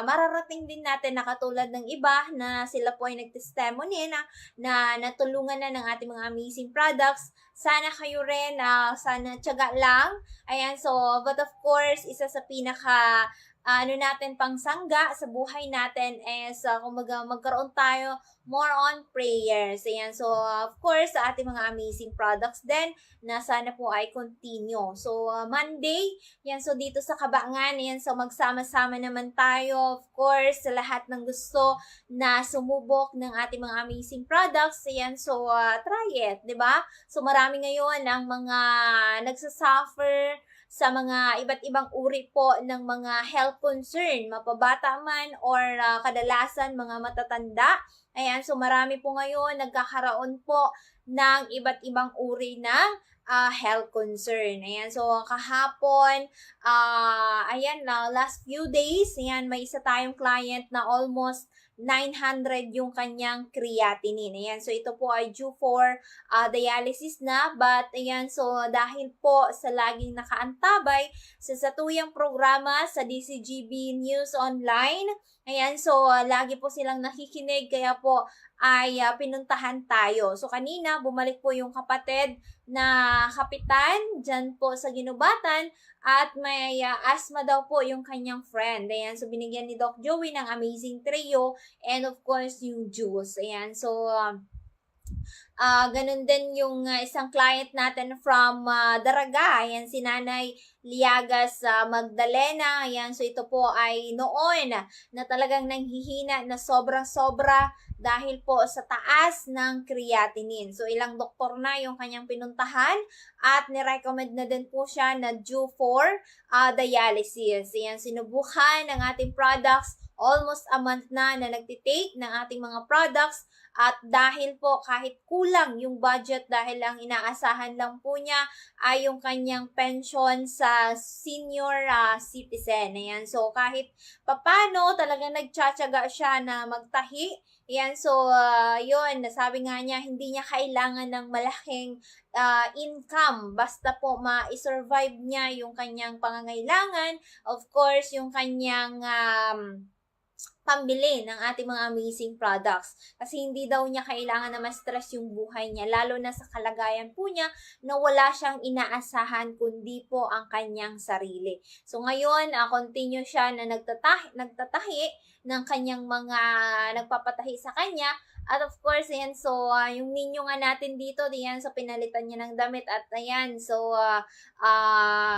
mararating din natin na katulad ng iba na sila po ay nag-testimony na natulungan na ng ating mga amazing products. Sana kayo rin, sana tiyaga lang. Ayan, so but of course, isa sa pinaka ano natin pangsangga sa buhay natin is kumbaga magkaroon tayo more on prayers. Ayan, so of course sa ating mga amazing products din na sana po ay continue. So Monday, yan, so dito sa Kabangan, yan, so magsama-sama naman tayo, of course, sa lahat ng gusto na sumubok ng ating mga amazing products. Ayan, so try it, 'di ba? So marami ngayon ang mga nagsasuffer sa mga iba't ibang uri po ng mga health concern, mapabata man or kadalasan mga matatanda. Ayan, so marami po ngayon nagkakaroon po ng iba't ibang uri ng health concern. Ayan, so kahapon, ayan, last few days, ayan, may isa tayong client na almost 900 yung kanyang creatinine. Ayan, so ito po ay due for dialysis na, but ayan, so dahil po sa laging nakaantabay sa satuyang programa sa DCGB News Online, ayan, so lagi po silang nakikinig, kaya po ay pinuntahan tayo. So kanina, bumalik po yung kapatid na kapitan dyan po sa Ginubatan at may asthma daw po yung kanyang friend. Ayan, so binigyan ni Doc Joey ng amazing trio and of course yung juice. Ayan, so ganun din yung isang client natin from Daraga. Ayan, si Nanay Liagas Magdalena. Ayan, so ito po ay noon na talagang nanghihina na sobrang-sobra dahil po sa taas ng creatinine. So ilang doktor na yung kanyang pinuntahan at nirecommend na din po siya na due for dialysis. Ayan, sinubukan ng ating products, almost a month na nagtitake ng ating mga products. At dahil po kahit kulang yung budget dahil ang inaasahan lang po niya ay yung kanyang pension sa senior citizen. Ayan, so kahit papano talagang nagtsatsaga siya na magtahi. Ayan, so yun, nasabi nga niya hindi niya kailangan ng malaking income. Basta po ma-survive niya yung kanyang pangangailangan. Of course, yung kanyang pambili ng ating mga amazing products. Kasi hindi daw niya kailangan na ma-stress yung buhay niya, lalo na sa kalagayan po niya na wala siyang inaasahan kundi po ang kanyang sarili. So ngayon, continue siya na nagtatahi ng kanyang mga nagpapatahi sa kanya. At of course, ayan, so yung ninyo nga natin dito, diyan, so pinalitan niya ng damit at ayan, so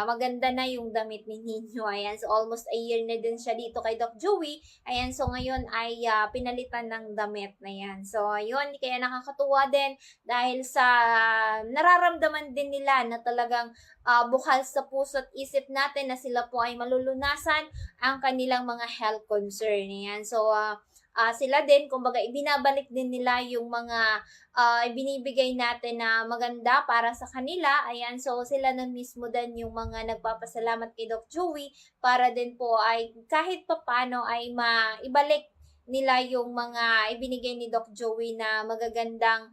maganda na yung damit ni Ninyo. Ayan, so almost a year na din siya dito kay Doc Joey. Ayan, so ngayon ay pinalitan ng damit na yan. So ayun, kaya nakakatuwa din dahil sa nararamdaman din nila na talagang bukal sa puso at isip natin na sila po ay malulunasan ang kanilang mga health concern. Ayan, so sila din, kumbaga, ibinabalik din nila yung mga ibinibigay natin na maganda para sa kanila. Ayan, so sila na mismo din yung mga nagpapasalamat kay Doc Joey para din po ay kahit papano ay maibalik nila yung mga ibinigay ni Doc Joey na magagandang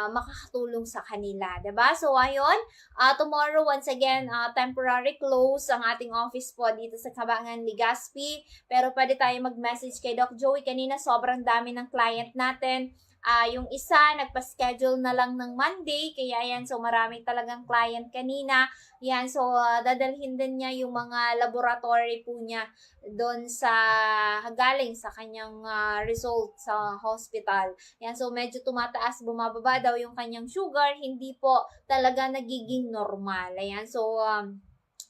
makakatulong sa kanila, diba? So ayun, tomorrow once again temporary close ang ating office po dito sa Kabangan, Legazpi, pero pwede tayo mag-message kay Doc Joey. Kanina sobrang dami ng client natin. Yung isa, nagpa-schedule na lang ng Monday, kaya yan, so marami talagang client kanina. Yan, so dadalhin din niya yung mga laboratory po niya doon sa galing sa kanyang result sa hospital. Yan, so medyo tumataas, bumababa daw yung kanyang sugar, hindi po talaga nagiging normal. Ayan, so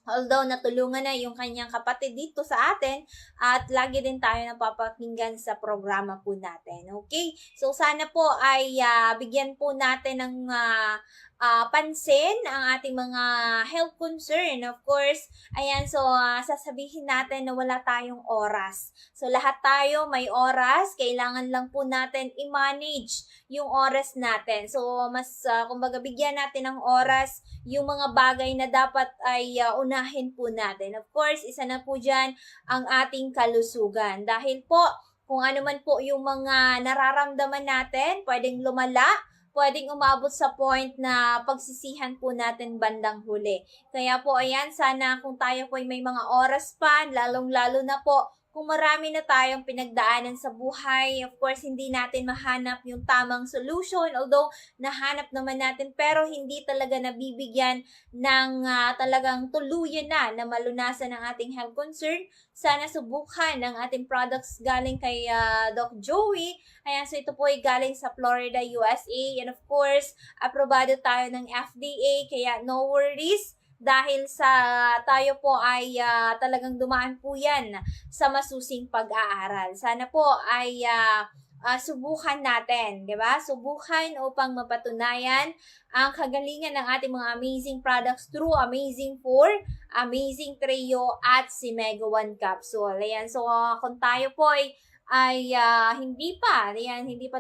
although natulungan na yung kanyang kapatid dito sa atin at lagi din tayo napapakinggan sa programa po natin. Okay? So sana po ay bigyan po natin ng pansin ang ating mga health concern. Of course, ayan, so sasabihin natin na wala tayong oras. So lahat tayo may oras, kailangan lang po natin i-manage yung oras natin. So mas kumbaga bigyan natin ng oras yung mga bagay na dapat ay unahin po natin. Of course, isa na po dyan ang ating kalusugan. Dahil po, kung ano man po yung mga nararamdaman natin, pwedeng lumala, pwedeng umabot sa point na pagsisihan po natin bandang huli. Kaya po, ayan, sana kung tayo po ay may mga oras pa, lalong-lalo na po kung marami na tayong pinagdaanan sa buhay, of course, hindi natin mahanap yung tamang solution. Although, nahanap naman natin, pero hindi talaga nabibigyan ng talagang tuluyan na malunasan ang ating health concern. Sana subukan ng ating products galing kay Doc Joey. Ayan, so ito po ay galing sa Florida, USA. And of course, aprobado tayo ng FDA, kaya no worries. Dahil sa tayo po ay talagang dumaan po yan sa masusing pag-aaral. Sana po ay subukan natin, di ba? Subukan upang mapatunayan ang kagalingan ng ating mga amazing products through Amazing 4, Amazing Trio, at si Mega One Capsule. Ayan, so kung tayo po ay hindi pa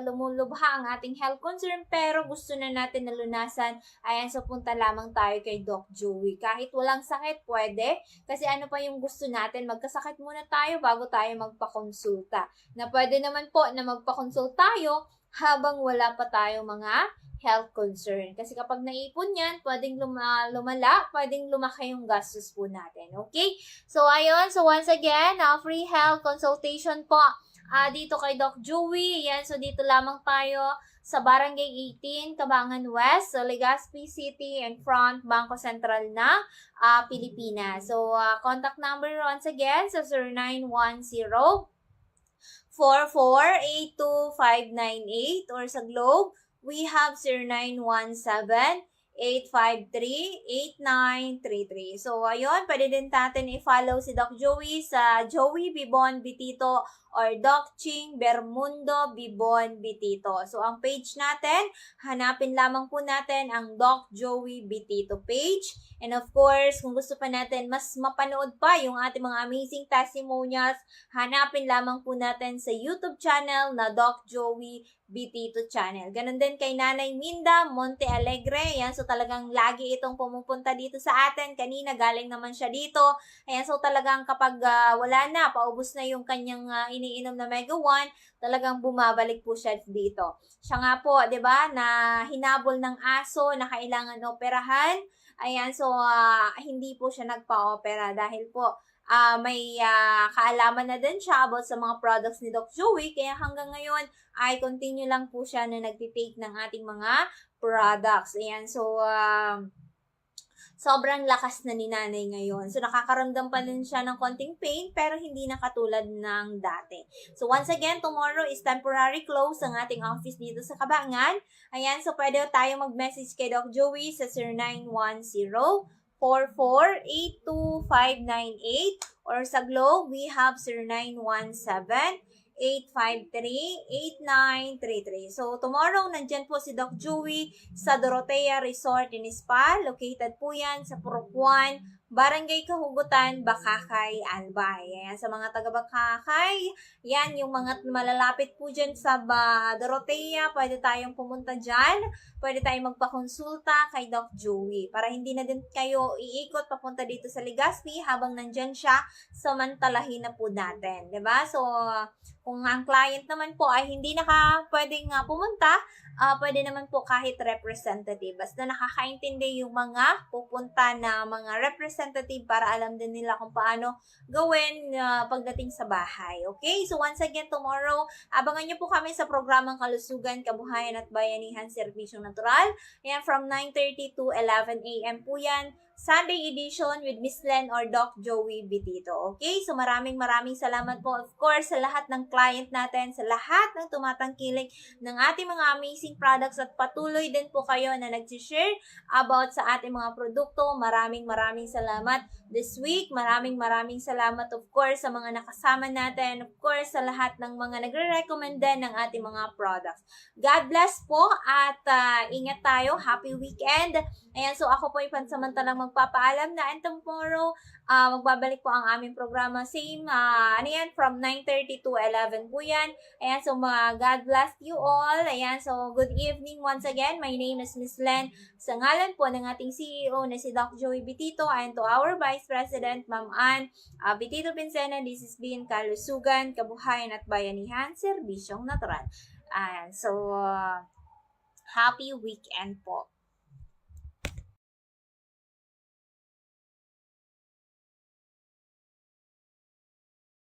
lumulubha ang ating health concern, pero gusto na natin nalunasan, ayan, so punta lamang tayo kay Doc Joey. Kahit walang sakit, pwede. Kasi ano pa yung gusto natin? Magkasakit muna tayo bago tayo magpakonsulta. Na pwede naman po na magpakonsulta tayo habang wala pa tayong mga health concern. Kasi kapag naipon yan, pwedeng lumala, pwedeng lumaki yung gastos po natin. Okay? So, ayun. So, once again, free health consultation po dito kay Doc Joey. Ayan, so dito lamang tayo sa Barangay 18, Cabangan West, so Legazpi City and Front, Bangko Sentral na Pilipinas. So, contact number once again, so 0910-4482-598, or sa Globe, we have 0917-853-8933. So, ayun, pwede din natin i-follow si Doc Joey sa Joey Bibon Bitito or Doc Ching Bermundo Bibon Bitito. So, ang page natin, hanapin lamang po natin ang Doc Joey Bitito page. And of course, kung gusto pa natin mas mapanood pa yung ating mga amazing testimonials, hanapin lamang po natin sa YouTube channel na Doc Joey Bitito channel. Ganon din kay Nanay Minda Monte Alegre. Yan, so talagang lagi itong pumupunta dito sa atin. Kanina galing naman siya dito. Ayan, so talagang kapag wala na, paubos na yung kanyang iniinom na Mega One, talagang bumabalik po siya dito. Siya nga po, 'di ba, na hinabol ng aso na kailangan operahan. Ayan, so hindi po siya nagpa-opera dahil po may kaalaman na din siya about sa mga products ni Doc Joey, kaya hanggang ngayon ay continue lang po siya na nagtitake ng ating mga products. Ayan, so sobrang lakas na ni nanay ngayon. So, nakakaramdam pa din siya ng konting pain, pero hindi na katulad ng dati. So, once again, tomorrow is temporary close ang ating office dito sa Cabangan. Ayan, so pwede tayo mag-message kay Doc Joey sa 0910-4482-598, or sa Globe, we have 0917-853-8933. So, tomorrow, nandyan po si Doc Joey sa Dorotea Resort and Spa. Located po yan sa Purok 1, Barangay Kahugutan, Bakakay, Albay. Ayan, sa mga taga-Bakakay, yan, yung mga malalapit po dyan sa Dorotea, pwede tayong pumunta dyan. Pwede tayong magpakonsulta kay Doc Joey para hindi na din kayo iikot papunta dito sa Legazpi habang nandyan siya, samantalahin na po natin. 'Di ba? So, kung ang client naman po ay hindi pwedeng pumunta, pwede naman po kahit representative. Basta nakakaintindi yung mga pupunta na mga representative para alam din nila kung paano gawin pagdating sa bahay. Okay? So, once again, tomorrow, abangan nyo po kami sa programang Kalusugan, Kabuhayan at Bayanihan, Serbisyong Natural. Ayan, from 9:30 to 11 a.m. po yan. Sunday edition with Miss Len or Doc Joey Bitito. Okay? So, maraming salamat po, of course, sa lahat ng client natin, sa lahat ng tumatangkilik ng ating mga amazing products, at patuloy din po kayo na nag-share about sa ating mga produkto. Maraming salamat this week. Maraming salamat, of course, sa mga nakasama natin. Of course, sa lahat ng mga nagre-recommend din ng ating mga products. God bless po at ingat tayo. Happy weekend. Ayan, so ako po ay pansamantalang magpapaalam na, and tomorrow, magbabalik po ang aming programa. Same, from 9:30 to 11 po yan. Ayan, so God bless you all. Ayan, so good evening once again. My name is Miss Len. Sa ngalan po ng ating CEO na si Doc Joey Bitito, and to our Vice President, Ma'am Ann Bitito Pincena, this has been Kalusugan, Kabuhayan at Bayanihan, Serbisyong Natural. Ayan, so happy weekend po.